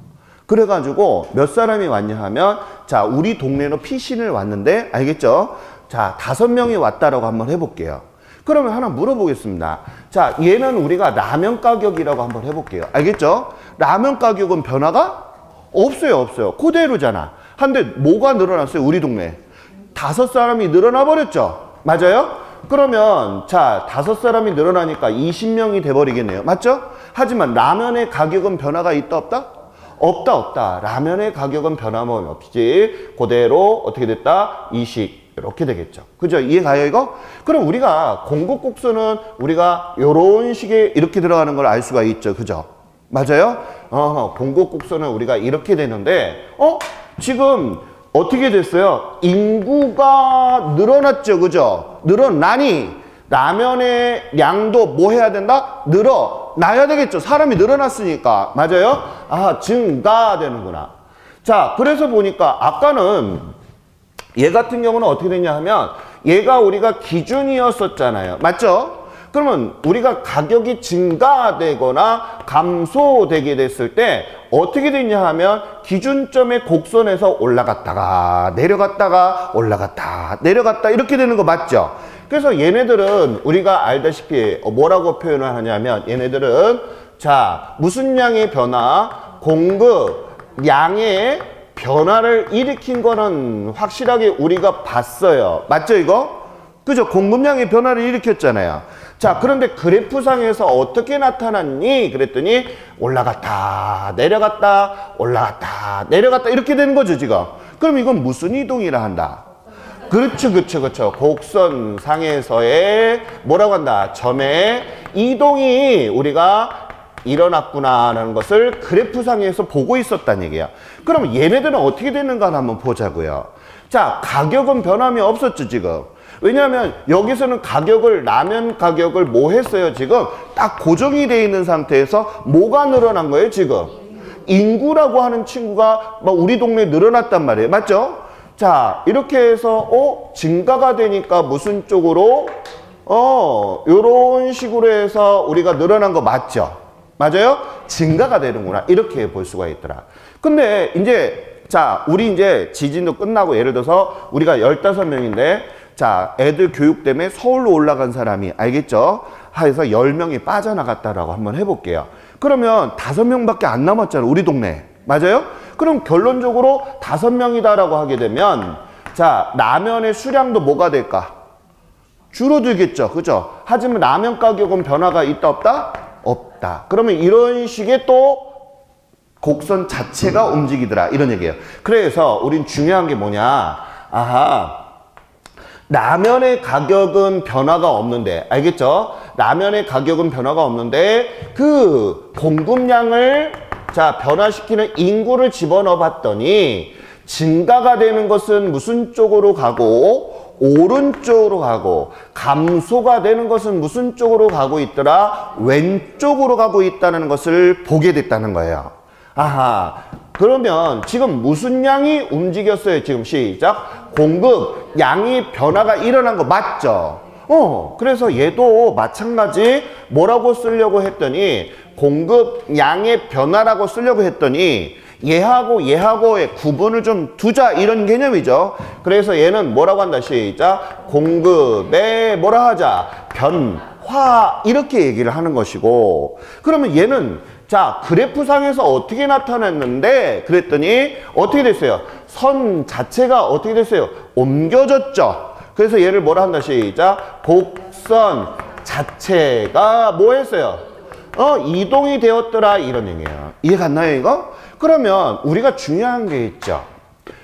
[SPEAKER 1] 그래가지고 몇 사람이 왔냐 하면 자, 우리 동네로 피신을 왔는데 알겠죠? 자, 5명이 왔다라고 한번 해볼게요. 그러면 하나 물어보겠습니다. 자, 얘는 우리가 라면 가격이라고 한번 해볼게요. 알겠죠? 라면 가격은 변화가 없어요. 그대로잖아. 한데 뭐가 늘어났어요? 우리 동네 5사람이 늘어나 버렸죠. 맞아요? 그러면 자 5사람이 늘어나니까 20명이 돼버리겠네요. 맞죠? 하지만 라면의 가격은 변화가 있다 없다? 없다. 라면의 가격은 변함은 없이 그대로 어떻게 됐다? 20 이렇게 되겠죠. 그죠? 이해가요 이거? 그럼 우리가 공급국수는 우리가 요런 식의 이렇게 들어가는 걸 알 수가 있죠. 그죠? 맞아요? 공급국수는 우리가 이렇게 되는데 지금 어떻게 됐어요? 인구가 늘어났죠. 그죠? 늘어나니 라면의 양도 뭐 해야 된다? 늘어나야 되겠죠. 사람이 늘어났으니까. 맞아요? 증가되는구나. 자, 그래서 보니까 아까는 얘 같은 경우는 어떻게 되냐 하면 얘가 우리가 기준이었었잖아요. 맞죠? 그러면 우리가 가격이 증가되거나 감소되게 됐을 때 어떻게 되냐 하면 기준점의 곡선에서 올라갔다가 내려갔다가 올라갔다 내려갔다 이렇게 되는 거 맞죠? 그래서 얘네들은 우리가 알다시피 뭐라고 표현을 하냐면 얘네들은 자 무슨 양의 변화? 공급 양의 변화를 일으킨 거는 확실하게 우리가 봤어요. 맞죠 이거? 그죠? 공급량의 변화를 일으켰잖아요. 자, 그런데 그래프상에서 어떻게 나타났니? 그랬더니 올라갔다, 내려갔다, 올라갔다, 내려갔다 이렇게 되는 거죠, 지금. 그럼 이건 무슨 이동이라 한다? 그렇죠. 곡선상에서의 뭐라고 한다? 점의 이동이 우리가 일어났구나라는 것을 그래프상에서 보고 있었다는 얘기야. 그럼 얘네들은 어떻게 되는가 한번 보자고요. 자, 가격은 변함이 없었죠, 지금. 왜냐하면 여기서는 라면 가격을 뭐 했어요? 지금 딱 고정이 되어 있는 상태에서 뭐가 늘어난 거예요? 지금 인구라고 하는 친구가 막 우리 동네에 늘어났단 말이에요. 맞죠? 자, 이렇게 해서 증가가 되니까 무슨 쪽으로? 요런 식으로 해서 우리가 늘어난 거 맞죠? 맞아요? 증가가 되는구나. 이렇게 볼 수가 있더라. 근데 이제 자, 우리 이제 지진도 끝나고 예를 들어서 우리가 15명인데 자, 애들 교육 때문에 서울로 올라간 사람이 알겠죠? 해서 10명이 빠져나갔다라고 한번 해볼게요. 그러면 5명밖에 안 남았잖아요. 우리 동네. 맞아요? 그럼 결론적으로 5명이다라고 하게 되면 자, 라면의 수량도 뭐가 될까? 줄어들겠죠. 그죠? 하지만 라면 가격은 변화가 있다 없다? 없다. 그러면 이런 식의 또 곡선 자체가 움직이더라. 이런 얘기예요. 그래서 우린 중요한 게 뭐냐? 라면의 가격은 변화가 없는데 알겠죠? 라면의 가격은 변화가 없는데 그 공급량을 자 변화시키는 인구를 집어넣어 봤더니 증가가 되는 것은 무슨 쪽으로 가고 오른쪽으로 가고 감소가 되는 것은 무슨 쪽으로 가고 있더라? 왼쪽으로 가고 있다는 것을 보게 됐다는 거예요. 그러면 지금 무슨 양이 움직였어요? 지금 시작. 공급 양이 변화가 일어난 거 맞죠? 그래서 얘도 마찬가지 뭐라고 쓰려고 했더니 공급 양의 변화라고 쓰려고 했더니 얘하고의 구분을 좀 두자 이런 개념이죠. 그래서 얘는 뭐라고 한다? 시작. 공급의 뭐라 하자? 변화 이렇게 얘기를 하는 것이고 그러면 얘는 자, 그래프상에서 어떻게 나타났는데 그랬더니 어떻게 됐어요? 선 자체가 어떻게 됐어요? 옮겨졌죠. 그래서 얘를 뭐라 한다? 시작. 곡선 자체가 뭐 했어요? 이동이 되었더라 이런 얘기예요. 이해 갔나요 이거? 그러면 우리가 중요한 게 있죠.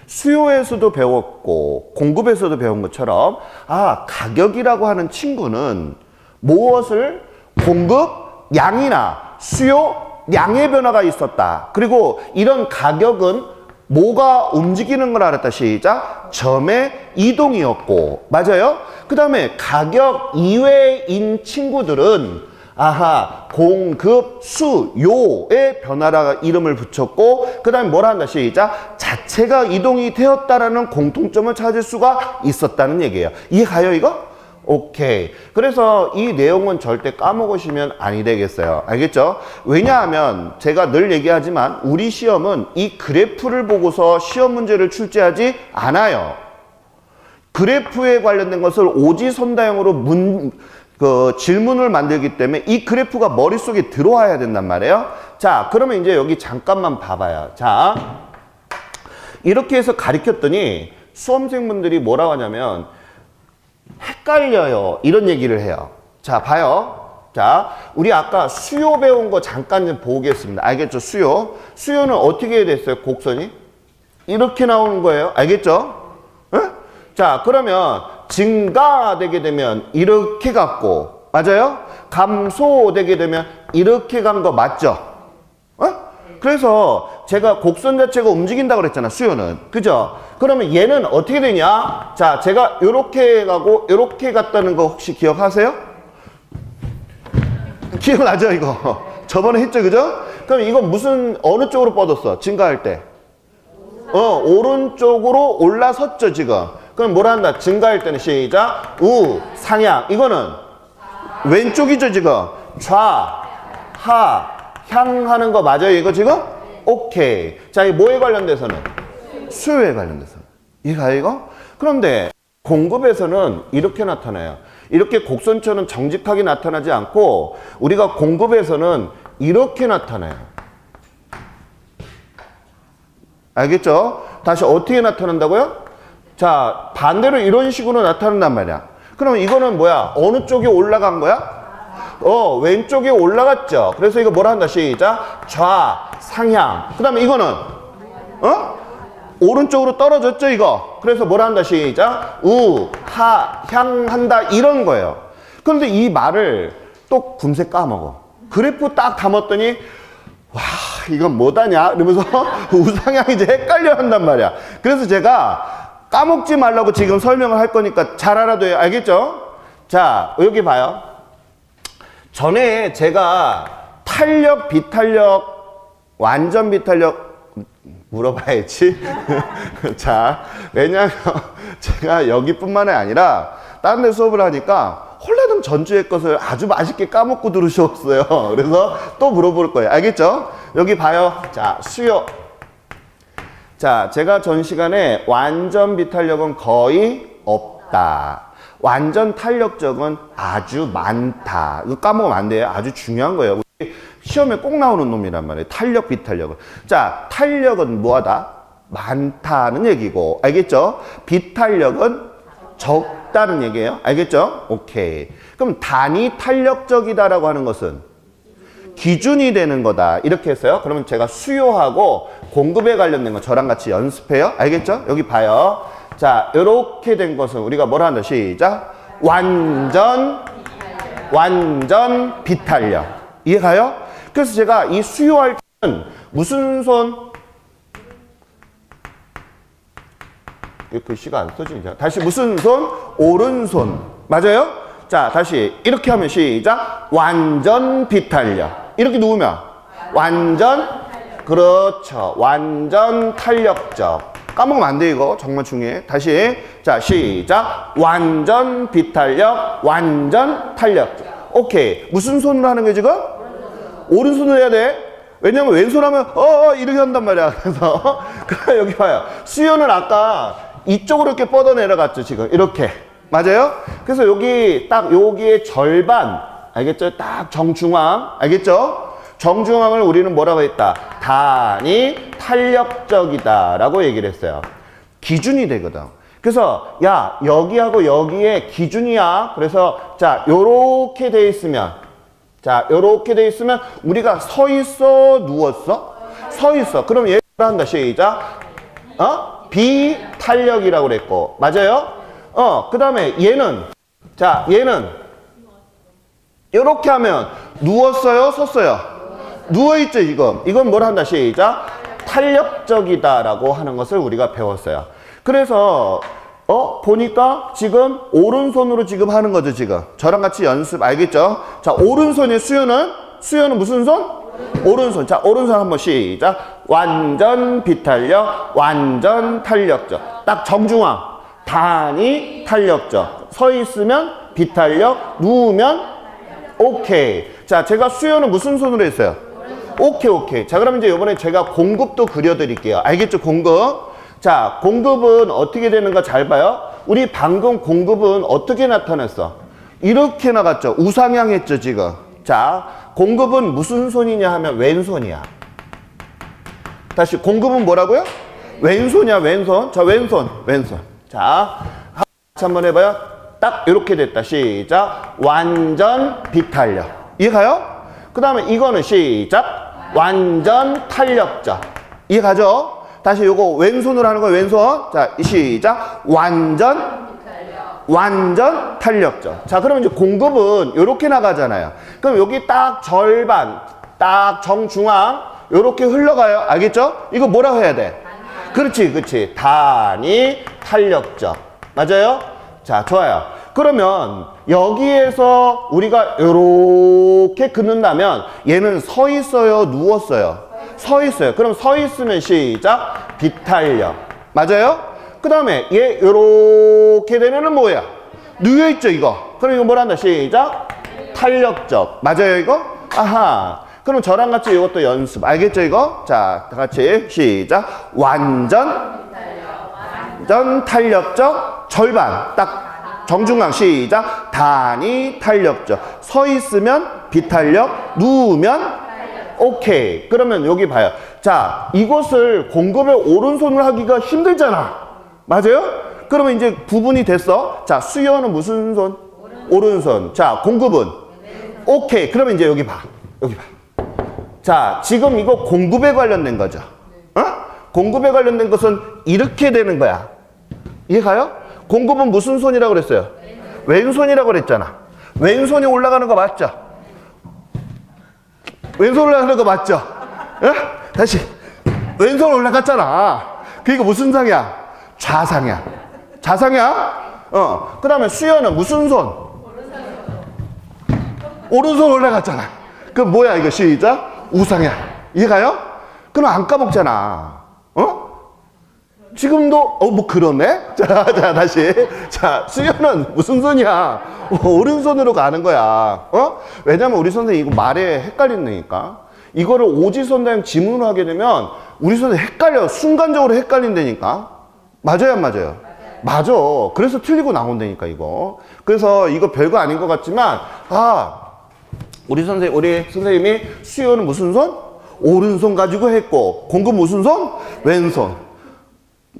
[SPEAKER 1] 수요에서도 배웠고 공급에서도 배운 것처럼 가격이라고 하는 친구는 무엇을? 공급 양이나 수요 양의 변화가 있었다. 그리고 이런 가격은 뭐가 움직이는 걸 알았다. 시작. 점의 이동이었고 맞아요? 그 다음에 가격 이외인 친구들은 공급 수요의 변화라 이름을 붙였고 그 다음에 뭐라 한다. 시작. 자체가 이동이 되었다라는 공통점을 찾을 수가 있었다는 얘기예요. 이해 가요 이거? 오케이. 그래서 이 내용은 절대 까먹으시면 아니 되겠어요. 알겠죠? 왜냐하면 제가 늘 얘기하지만 우리 시험은 이 그래프를 보고서 시험 문제를 출제하지 않아요. 그래프에 관련된 것을 오지선다형으로 질문을 만들기 때문에 이 그래프가 머릿속에 들어와야 된단 말이에요. 자, 그러면 이제 여기 잠깐만 봐봐요. 자, 이렇게 해서 가르쳤더니 수험생분들이 뭐라고 하냐면 헷갈려요. 이런 얘기를 해요. 자, 봐요. 자, 우리 아까 수요 배운 거 잠깐 좀 보겠습니다. 알겠죠? 수요. 수요는 어떻게 됐어요? 곡선이? 이렇게 나오는 거예요. 알겠죠? 에? 자, 그러면 증가되게 되면 이렇게 갔고, 맞아요? 감소되게 되면 이렇게 간 거 맞죠? 그래서 제가 곡선 자체가 움직인다고 그랬잖아, 수요는. 그죠? 그러면 얘는 어떻게 되냐? 자, 제가 요렇게 가고 요렇게 갔다는 거 혹시 기억하세요? 기억나죠, 이거? 저번에 했죠, 그죠? 그럼 이건 무슨, 어느 쪽으로 뻗었어? 증가할 때? 오른쪽으로 올라섰죠, 지금. 그럼 뭐라 한다? 증가할 때는 시작. 상향. 이거는 왼쪽이죠, 지금. 좌, 하, 향하는 거 맞아요, 이거 지금? 오케이. 자, 이 뭐에 관련돼서는? 수요에 관련돼서. 이해가 이거? 그런데 공급에서는 이렇게 나타나요. 이렇게 곡선처럼 정직하게 나타나지 않고 우리가 공급에서는 이렇게 나타나요. 알겠죠? 다시 어떻게 나타난다고요? 자, 반대로 이런 식으로 나타난단 말이야. 그럼 이거는 뭐야? 어느 쪽에 올라간 거야? 왼쪽에 올라갔죠. 그래서 이거 뭐라 한다? 시작. 좌, 상향. 그 다음에 이거는 오른쪽으로 떨어졌죠, 이거. 그래서 뭐라 한다? 시작. 하, 향한다. 이런 거예요. 그런데 이 말을 또 금세 까먹어. 그래프 딱 담았더니 와, 이건 뭐다냐? 이러면서 우상향 이제 헷갈려 한단 말이야. 그래서 제가 까먹지 말라고 지금 설명을 할 거니까 잘 알아둬요. 알겠죠? 자, 여기 봐요. 전에 제가 탄력, 비탄력, 완전 비탄력 물어봐야지. 자, 왜냐면 제가 여기뿐만이 아니라 다른 데 수업을 하니까 홀라당 전주의 것을 아주 맛있게 까먹고 들으셨어요. 그래서 또 물어볼 거예요. 알겠죠? 여기 봐요. 자, 수요. 자, 제가 전 시간에 완전 비탄력은 거의 없다. 완전 탄력적은 아주 많다. 이거 까먹으면 안 돼요. 아주 중요한 거예요. 시험에 꼭 나오는 놈이란 말이에요. 탄력, 비탄력은. 자, 탄력은 뭐하다? 많다는 얘기고. 알겠죠? 비탄력은 적다는 얘기예요. 알겠죠? 오케이. 그럼 단위 탄력적이다라고 하는 것은 기준이 되는 거다. 이렇게 했어요. 그러면 제가 수요하고 공급에 관련된 거 저랑 같이 연습해요. 알겠죠? 여기 봐요. 자, 이렇게 된 것은 우리가 뭐라 한다? 시작. 완전 비탄력. 이해가요? 그래서 제가 이 수요할 때는 무슨 손? 이 글씨가 안 써지죠. 다시 무슨 손? 오른손. 맞아요? 자, 다시 이렇게 하면 시작. 완전 비탄력. 이렇게 누우면 완전, 그렇죠. 완전 탄력적. 까먹으면 안 돼, 이거. 정말 중요해. 다시. 자, 시작. 완전 비탄력, 완전 탄력적. 오케이. 무슨 손으로 하는 거야, 지금? 오른손으로 해야 돼. 왜냐면 왼손 하면 이렇게 한단 말이야. 그래서 여기 봐요. 수요는 아까 이쪽으로 이렇게 뻗어 내려갔죠, 지금. 이렇게. 맞아요? 그래서 여기 딱 여기에 절반. 알겠죠? 딱 정중앙. 알겠죠? 정중앙을 우리는 뭐라고 했다? 단위 탄력적이다 라고 얘기를 했어요. 기준이 되거든. 그래서 야, 여기하고 여기에 기준이야. 그래서 자, 요렇게 돼 있으면, 자, 요렇게 돼 있으면 우리가 서 있어, 누웠어? 서 있어. 그럼 얘를 한다. 시작. 비탄력이라고 그랬고. 맞아요? 그 다음에 얘는, 자, 얘는 요렇게 하면 누웠어요, 섰어요? 누워있죠, 지금. 이건 뭘 한다? 시작. 탄력적이다라고 하는 것을 우리가 배웠어요. 그래서 보니까 지금 오른손으로 지금 하는 거죠, 지금. 저랑 같이 연습. 알겠죠? 자, 오른손의 수요는 무슨 손? 오른손. 자, 오른손 한번 시작. 완전 비탄력, 완전 탄력적. 딱 정중앙. 단위 탄력적. 서 있으면 비탄력, 누우면 오케이. 자, 제가 수요는 무슨 손으로 했어요? 오케이. 자, 그럼 이제 이번에 제가 공급도 그려드릴게요. 알겠죠? 공급. 자, 공급은 어떻게 되는가 잘 봐요. 우리 방금 공급은 어떻게 나타났어? 이렇게 나갔죠. 우상향 했죠, 지금. 자, 공급은 무슨 손이냐 하면 왼손이야. 다시, 공급은 뭐라고요? 왼손이야, 왼손. 자, 왼손. 자, 같이 한번 해봐요. 딱 이렇게 됐다. 시작. 완전 비탄력. 이해가요? 그 다음에 이거는 시작. 완전 탄력적. 이해가죠? 다시 요거 왼손으로 하는 거예요. 왼손. 자, 시작. 완전 탄력적. 자, 그러면 이제 공급은 요렇게 나가잖아요. 그럼 여기 딱 절반, 딱 정중앙 요렇게 흘러가요. 알겠죠? 이거 뭐라고 해야 돼? 그렇지. 단위 탄력적. 맞아요? 자, 좋아요. 그러면 여기에서 우리가 요렇게 긋는다면 얘는 서 있어요? 누웠어요? 서 있어요. 그럼 서 있으면 시작. 비탄력. 맞아요? 그 다음에 얘 요렇게 되면은 뭐야? 누워있죠, 이거. 그럼 이거 뭐란다? 시작. 탄력적. 맞아요, 이거? 아하. 그럼 저랑 같이 이것도 연습. 알겠죠, 이거? 자, 다 같이 시작. 완전 탄력적. 절반. 딱 정중앙. 시작. 단위 탄력적. 서 있으면 비탄력. 누우면 오케이. 그러면 여기 봐요. 자, 이것을 공급의 오른손으로 하기가 힘들잖아. 맞아요? 그러면 이제 구분이 됐어. 자, 수요는 무슨 손? 오른손. 자, 공급은? 오케이. 그러면 이제 여기 봐. 자, 지금 이거 공급에 관련된 거죠. 어? 공급에 관련된 것은 이렇게 되는 거야. 이해가요? 공급은 무슨 손이라고 그랬어요? 왼손이라고 그랬잖아. 왼손이 올라가는 거 맞죠? 왼손 올라가는 거 맞죠? 어? 다시. 왼손 올라갔잖아. 그러니까 무슨 상이야? 좌상이야. 그 다음에 수연은 무슨 손? 오른손 올라갔잖아. 그럼 뭐야 이거? 시작. 우상이야. 이해가요? 그럼 안 까먹잖아. 지금도 뭐 그러네? 자, 다시. 자, 수연은 무슨 손이야? 오른손으로 가는 거야. 왜냐면 우리 선생님 이거 말에 헷갈린다니까. 이거를 오지선다형 지문으로 하게 되면 우리 선생님 헷갈려. 순간적으로 헷갈린다니까. 맞아요, 안 맞아요? 맞아. 그래서 틀리고 나온다니까, 이거. 그래서 이거 별거 아닌 것 같지만, 우리 선생님이 수요는 무슨 손? 오른손 가지고 했고, 공급 무슨 손? 왼손.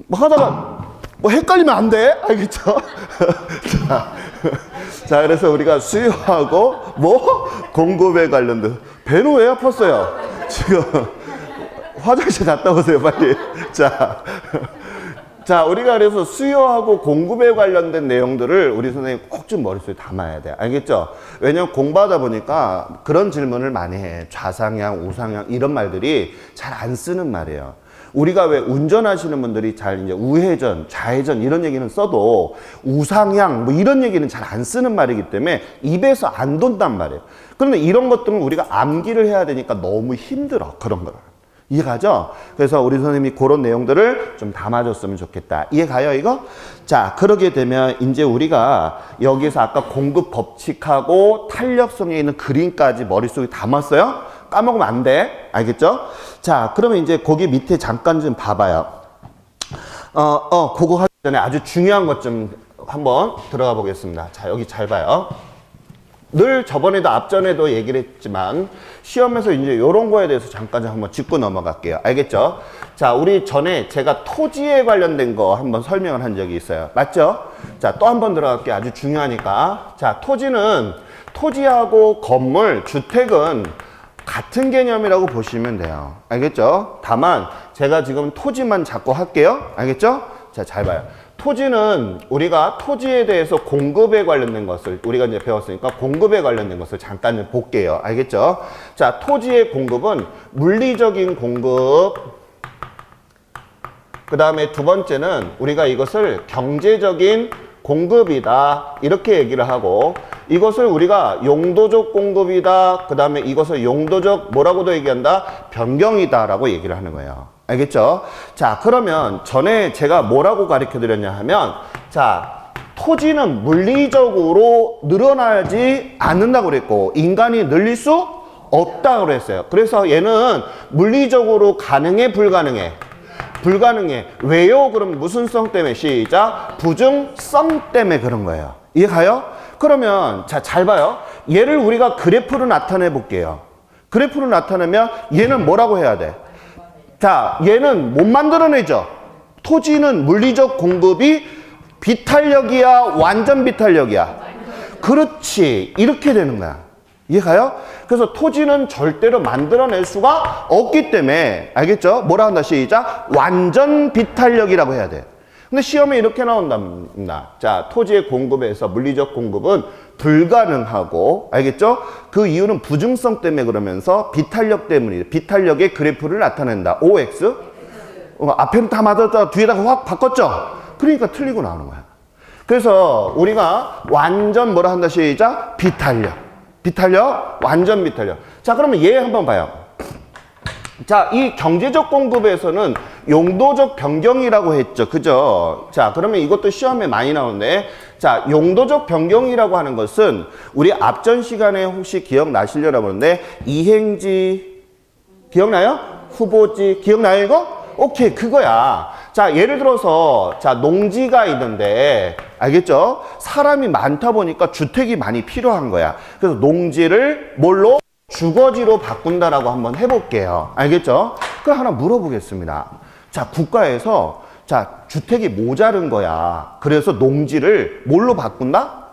[SPEAKER 1] 뭐 하다가, 뭐 헷갈리면 안 돼. 알겠죠? 자, 그래서 우리가 수요하고, 공급에 관련된. 배는 왜 아팠어요? 지금, 화장실 갔다 오세요, 빨리. 자, 우리가 그래서 수요하고 공급에 관련된 내용들을 우리 선생님 꼭 좀 머릿속에 담아야 돼. 알겠죠? 왜냐면 공부하다 보니까 그런 질문을 많이 해. 좌상향, 우상향 이런 말들이 잘 안 쓰는 말이에요. 우리가 왜 운전하시는 분들이 잘 이제 우회전, 좌회전 이런 얘기는 써도 우상향 뭐 이런 얘기는 잘 안 쓰는 말이기 때문에 입에서 안 돈단 말이에요. 그런데 이런 것들은 우리가 암기를 해야 되니까 너무 힘들어. 그런 거를. 이해가죠? 그래서 우리 선생님이 그런 내용들을 좀 담아줬으면 좋겠다. 이해가요, 이거? 자, 그러게 되면 이제 우리가 여기서 아까 공급 법칙하고 탄력성에 있는 그림까지 머릿속에 담았어요? 까먹으면 안 돼. 알겠죠? 자, 그러면 이제 거기 밑에 잠깐 좀 봐봐요. 그거 하기 전에 아주 중요한 것 좀 한번 들어가 보겠습니다. 자, 여기 잘 봐요. 늘 저번에도 앞전에도 얘기를 했지만 시험에서 이제 이런 거에 대해서 잠깐 한번 짚고 넘어갈게요. 알겠죠? 자, 우리 전에 제가 토지에 관련된 거 한번 설명을 한 적이 있어요. 맞죠? 자, 또 한번 들어갈게요. 아주 중요하니까. 자, 토지하고 건물, 주택은 같은 개념이라고 보시면 돼요. 알겠죠? 다만 제가 지금 토지만 자꾸 할게요. 알겠죠? 자, 잘 봐요. 토지는 우리가 토지에 대해서 공급에 관련된 것을 우리가 이제 배웠으니까 공급에 관련된 것을 잠깐 볼게요. 알겠죠? 자, 토지의 공급은 물리적인 공급, 그 다음에 두 번째는 우리가 이것을 경제적인 공급이다 이렇게 얘기를 하고, 이것을 우리가 용도적 공급이다, 그 다음에 이것을 용도적 뭐라고도 얘기한다? 변경이다 라고 얘기를 하는 거예요. 알겠죠? 자, 그러면 전에 제가 뭐라고 가르쳐 드렸냐 하면, 자, 토지는 물리적으로 늘어나지 않는다고 그랬고 인간이 늘릴 수 없다고 그랬어요. 그래서 얘는 물리적으로 가능해, 불가능해? 불가능해. 왜요? 그럼 무슨 성 때문에? 시작. 부증성 때문에 그런 거예요. 이해가요? 그러면 자, 잘 봐요. 얘를 우리가 그래프로 나타내 볼게요. 그래프로 나타내면 얘는 뭐라고 해야 돼? 자, 얘는 못 만들어내죠. 토지는 물리적 공급이 비탄력이야, 완전 비탄력이야? 그렇지. 이렇게 되는 거야. 이해가요? 그래서 토지는 절대로 만들어낼 수가 없기 때문에, 알겠죠? 뭐라 한다? 시작. 완전 비탄력이라고 해야 돼. 근데 시험에 이렇게 나온답니다. 자, 토지의 공급에서 물리적 공급은 불가능하고, 알겠죠? 그 이유는 부증성 때문에 그러면서 비탄력 때문이에요. 비탄력의 그래프를 나타낸다. OX? 앞에는 다 맞았다. 뒤에다가 확 바꿨죠? 그러니까 틀리고 나오는 거야. 그래서 우리가 완전 뭐라 한다? 시작. 비탄력. 비탄력, 완전 비탄력. 자, 그러면 얘 한번 봐요. 자, 이 경제적 공급에서는 용도적 변경이라고 했죠. 그죠? 자, 그러면 이것도 시험에 많이 나오는데, 자, 용도적 변경이라고 하는 것은 우리 앞전 시간에 혹시 기억나시려나 보는데, 이행지, 기억나요? 후보지, 기억나요, 이거? 오케이, 그거야. 자, 예를 들어서, 자, 농지가 있는데, 알겠죠? 사람이 많다 보니까 주택이 많이 필요한 거야. 그래서 농지를 뭘로? 주거지로 바꾼다라고 한번 해볼게요. 알겠죠? 그럼 하나 물어보겠습니다. 자, 국가에서, 자, 주택이 모자른 거야. 그래서 농지를 뭘로 바꾼다?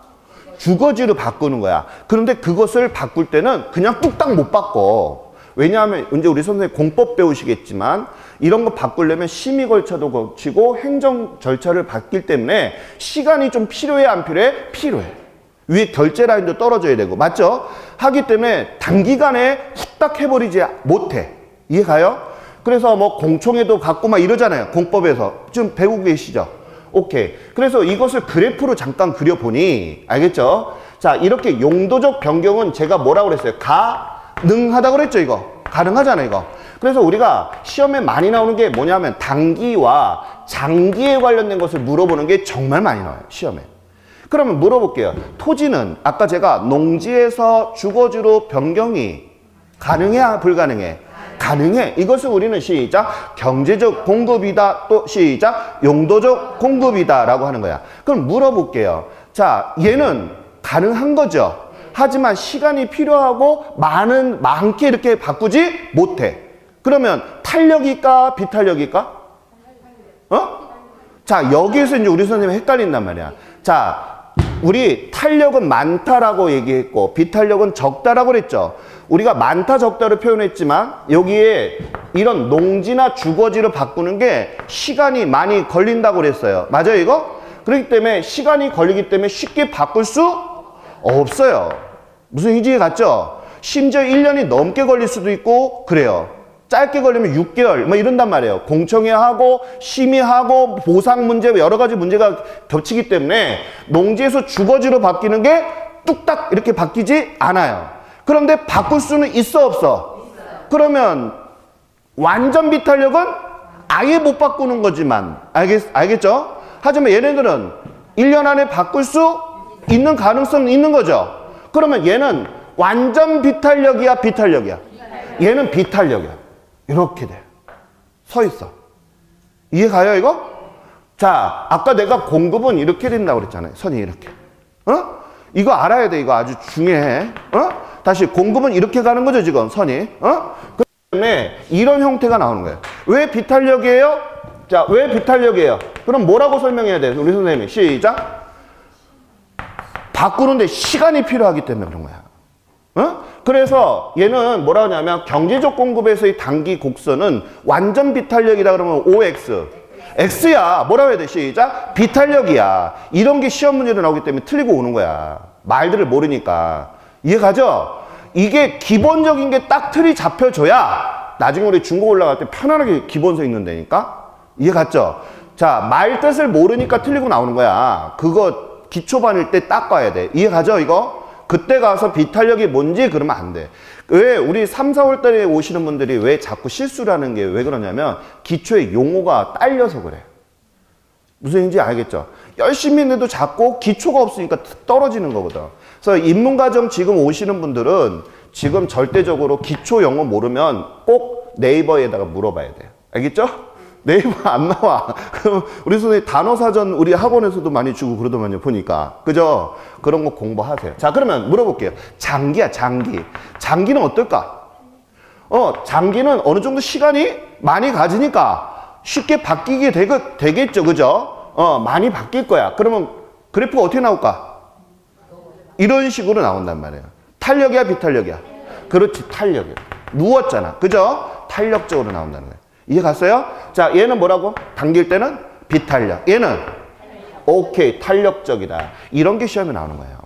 [SPEAKER 1] 주거지로 바꾸는 거야. 그런데 그것을 바꿀 때는 그냥 뚝딱 못 바꿔. 왜냐하면 이제 우리 선생님 공법 배우시겠지만 이런 거 바꾸려면 심의 절차도 거치고 행정 절차를 밟기 때문에 시간이 좀 필요해, 안 필요해? 필요해. 위에 결제 라인도 떨어져야 되고, 맞죠? 하기 때문에 단기간에 후딱 해버리지 못해. 이해가요? 그래서 뭐 공청회도 갖고 막 이러잖아요. 공법에서. 지금 배우고 계시죠? 오케이. 그래서 이것을 그래프로 잠깐 그려보니, 알겠죠? 자, 이렇게 용도적 변경은 제가 뭐라고 그랬어요? 가능하다고 그랬죠, 이거? 가능하잖아요, 이거. 그래서 우리가 시험에 많이 나오는 게 뭐냐면 단기와 장기에 관련된 것을 물어보는 게 정말 많이 나와요, 시험에. 그러면 물어볼게요. 토지는 아까 제가 농지에서 주거지로 변경이 가능해, 불가능해? 가능해. 이것을 우리는 시작 경제적 공급이다, 또 시작 용도적 공급이다 라고 하는 거야. 그럼 물어볼게요. 자, 얘는 가능한 거죠. 하지만 시간이 필요하고 많게 이렇게 바꾸지 못해. 그러면 탄력일까 비탄력일까? 어? 자, 여기에서 이제 우리 선생님이 헷갈린단 말이야. 자, 우리 탄력은 많다라고 얘기했고 비탄력은 적다라고 그랬죠. 우리가 많다 적다를 표현했지만 여기에 이런 농지나 주거지를 바꾸는 게 시간이 많이 걸린다고 그랬어요. 맞아요, 이거? 그렇기 때문에 시간이 걸리기 때문에 쉽게 바꿀 수 없어요. 무슨 이해 갔죠? 심지어 1년이 넘게 걸릴 수도 있고 그래요. 짧게 걸리면 6개월 뭐 이런단 말이에요. 공청회하고 심의하고 보상 문제 여러 가지 문제가 겹치기 때문에 농지에서 주거지로 바뀌는 게 뚝딱 이렇게 바뀌지 않아요. 그런데 바꿀 수는 있어 없어? 있어요. 그러면 완전 비탄력은 아예 못 바꾸는 거지만 알겠죠? 하지만 얘네들은 1년 안에 바꿀 수 있는 가능성은 있는 거죠. 그러면 얘는 완전 비탄력이야 비탄력이야? 얘는 비탄력이야. 이렇게 돼. 서 있어. 이해 가요, 이거? 자, 아까 내가 공급은 이렇게 된다고 그랬잖아요. 선이 이렇게. 어? 이거 알아야 돼. 이거 아주 중요해. 어? 다시 공급은 이렇게 가는 거죠, 지금 선이. 어? 그 때문에 이런 형태가 나오는 거예요. 왜 비탄력이에요? 자, 왜 비탄력이에요? 그럼 뭐라고 설명해야 돼요? 우리 선생님이. 시작. 바꾸는데 시간이 필요하기 때문에 그런 거야. 어? 그래서 얘는 뭐라 하냐면 경제적 공급에서의 단기 곡선은 완전 비탄력이다 그러면 OX. X야. 뭐라고 해야 돼? 시작. 비탄력이야. 이런 게 시험 문제로 나오기 때문에 틀리고 오는 거야. 말들을 모르니까. 이해가죠? 이게 기본적인 게 딱 틀이 잡혀줘야 나중에 우리 중고 올라갈 때 편안하게 기본서 읽는다니까? 이해갔죠? 자, 말 뜻을 모르니까 틀리고 나오는 거야. 그거 기초반일 때 딱 봐야 돼. 이해가죠, 이거? 그때 가서 비탄력이 뭔지 그러면 안 돼. 왜 우리 3, 4월 달에 오시는 분들이 왜 자꾸 실수를 하는 게 왜 그러냐면 기초의 용어가 딸려서 그래. 무슨 얘기인지 알겠죠? 열심히 했는데도 자꾸 기초가 없으니까 떨어지는 거거든. 그래서 입문과정 지금 오시는 분들은 지금 절대적으로 기초 영어 모르면 꼭 네이버에다가 물어봐야 돼. 알겠죠? 네이버 안 나와. 그럼 우리 선생님 단어사전 우리 학원에서도 많이 주고 그러더만요, 보니까. 그죠? 그런 거 공부하세요. 자, 그러면 물어볼게요. 장기야, 장기. 장기는 어떨까? 장기는 어느 정도 시간이 많이 가지니까 쉽게 바뀌게 되겠죠. 그죠? 많이 바뀔 거야. 그러면 그래프가 어떻게 나올까? 이런 식으로 나온단 말이에요. 탄력이야, 비탄력이야? 그렇지, 탄력이야. 누웠잖아. 그죠? 탄력적으로 나온다는 거예요. 이해 갔어요? 자, 얘는 뭐라고? 당길 때는 비탄력. 얘는 오케이, 탄력적이다. 이런 게 시험에 나오는 거예요.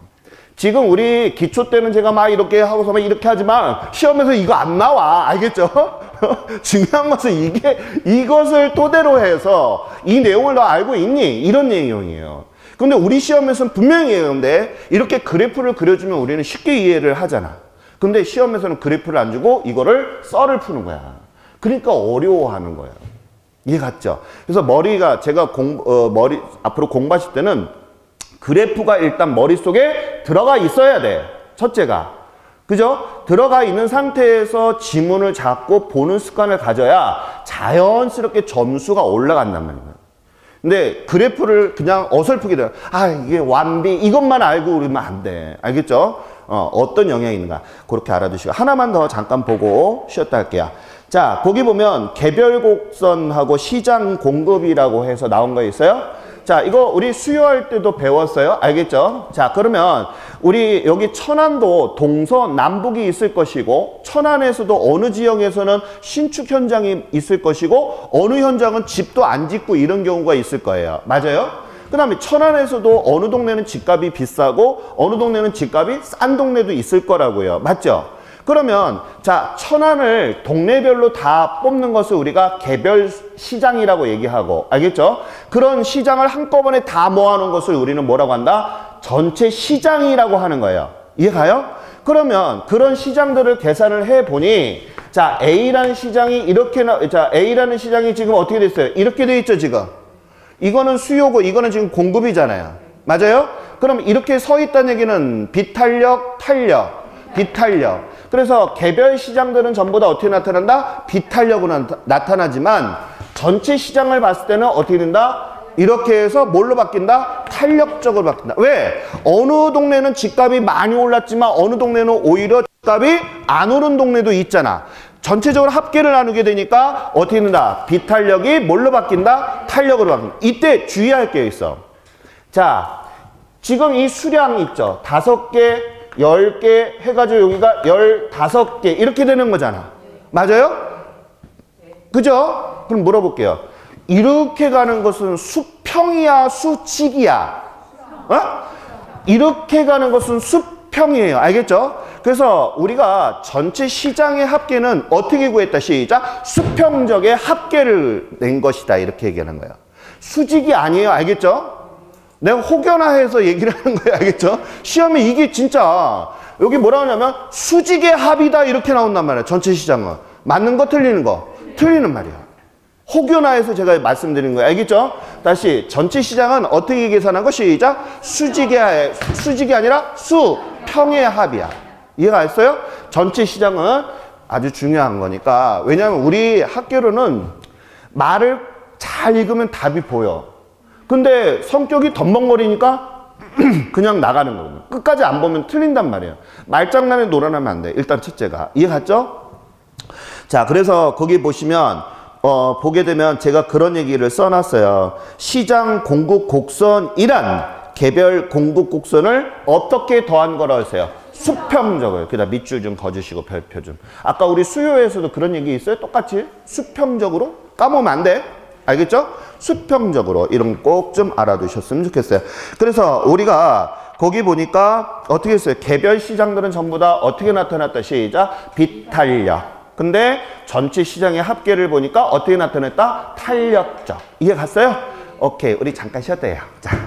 [SPEAKER 1] 지금 우리 기초 때는 제가 막 이렇게 하고서 막 이렇게 하지만 시험에서 이거 안 나와. 알겠죠? 중요한 것은 이것을 토대로 해서 이 내용을 너 알고 있니? 이런 내용이에요. 근데 우리 시험에서는 분명히 얘기하는데 이렇게 그래프를 그려주면 우리는 쉽게 이해를 하잖아. 근데 시험에서는 그래프를 안 주고 이거를 썰을 푸는 거야. 그러니까 어려워하는 거예요. 이해 갔죠? 그래서 머리가 제가 앞으로 공부하실 때는 그래프가 일단 머릿속에 들어가 있어야 돼. 첫째가. 그죠? 들어가 있는 상태에서 지문을 잡고 보는 습관을 가져야 자연스럽게 점수가 올라간단 말이에요. 근데 그래프를 그냥 어설프게 돼요. 아, 이게 완비 이것만 알고 그러면 안 돼. 알겠죠? 어떤 영향이 있는가 그렇게 알아두시고 하나만 더 잠깐 보고 쉬었다 할게요. 자, 거기 보면 개별 곡선하고 시장 공급이라고 해서 나온 거 있어요. 자, 이거 우리 수요할 때도 배웠어요. 알겠죠? 자, 그러면 우리 여기 천안도 동서남북이 있을 것이고 천안에서도 어느 지역에서는 신축 현장이 있을 것이고 어느 현장은 집도 안 짓고 이런 경우가 있을 거예요. 맞아요? 그 다음에 천안에서도 어느 동네는 집값이 비싸고 어느 동네는 집값이 싼 동네도 있을 거라고요. 맞죠? 그러면 자, 천안을 동네별로 다 뽑는 것을 우리가 개별 시장이라고 얘기하고, 알겠죠? 그런 시장을 한꺼번에 다 모아놓은 것을 우리는 뭐라고 한다? 전체 시장이라고 하는 거예요. 이해가요? 그러면 그런 시장들을 계산을 해보니 자, A라는 시장이 A라는 시장이 지금 어떻게 됐어요? 이렇게 돼 있죠, 지금. 이거는 수요고 이거는 지금 공급이잖아요. 맞아요? 그럼 이렇게 서 있다는 얘기는 비탄력, 탄력, 비탄력. 그래서 개별 시장들은 전부 다 어떻게 나타난다? 비탄력으로 나타나지만 전체 시장을 봤을 때는 어떻게 된다? 이렇게 해서 뭘로 바뀐다? 탄력적으로 바뀐다. 왜? 어느 동네는 집값이 많이 올랐지만 어느 동네는 오히려 집값이 안 오른 동네도 있잖아. 전체적으로 합계를 나누게 되니까 어떻게 된다? 비탄력이 뭘로 바뀐다? 탄력으로 바뀐다. 이때 주의할 게 있어. 자, 지금 이 수량 있죠? 5개, 10개 해가지고 여기가 15개 이렇게 되는 거잖아. 맞아요? 그죠? 그럼 물어볼게요. 이렇게 가는 것은 수평이야, 수직이야? 이렇게 가는 것은 수평이에요. 알겠죠? 그래서 우리가 전체 시장의 합계는 어떻게 구했다? 시작! 수평적의 합계를 낸 것이다. 이렇게 얘기하는 거예요. 수직이 아니에요. 알겠죠? 내가 혹여나해서 얘기를 하는 거예요. 알겠죠? 시험에 이게 진짜 여기 뭐라 하냐면 수직의 합이다 이렇게 나온단 말이에요. 전체 시장은. 맞는 거 틀리는 거. 틀리는 말이야. 혹여나해서 제가 말씀드린 거예요. 알겠죠? 다시 전체 시장은 어떻게 계산한 거? 시작! 수직이 아니라 수평의 합이야. 이해가 됐어요? 전체 시장은 아주 중요한 거니까. 왜냐하면 우리 학교로는 말을 잘 읽으면 답이 보여. 근데 성격이 덤벙거리니까 그냥 나가는 거거든요. 끝까지 안 보면 틀린단 말이에요. 말장난에 놀아나면 안 돼. 일단 첫째가. 이해 갔죠? 자, 그래서 거기 보시면 보게 되면 제가 그런 얘기를 써놨어요. 시장 공급 곡선이란 개별 공급 곡선을 어떻게 더한 거라고 했어요? 수평적으로. 그다음 밑줄 좀 거주시고 별표 좀. 아까 우리 수요에서도 그런 얘기 있어요? 똑같이 수평적으로? 까먹으면 안 돼. 알겠죠? 수평적으로. 이런 거 꼭 좀 알아두셨으면 좋겠어요. 그래서 우리가 거기 보니까 어떻게 했어요? 개별 시장들은 전부 다 어떻게 나타났다? 시작! 비탄력. 근데 전체 시장의 합계를 보니까 어떻게 나타냈다? 탄력적. 이해 갔어요? 오케이. 우리 잠깐 쉬었다 해요. 자.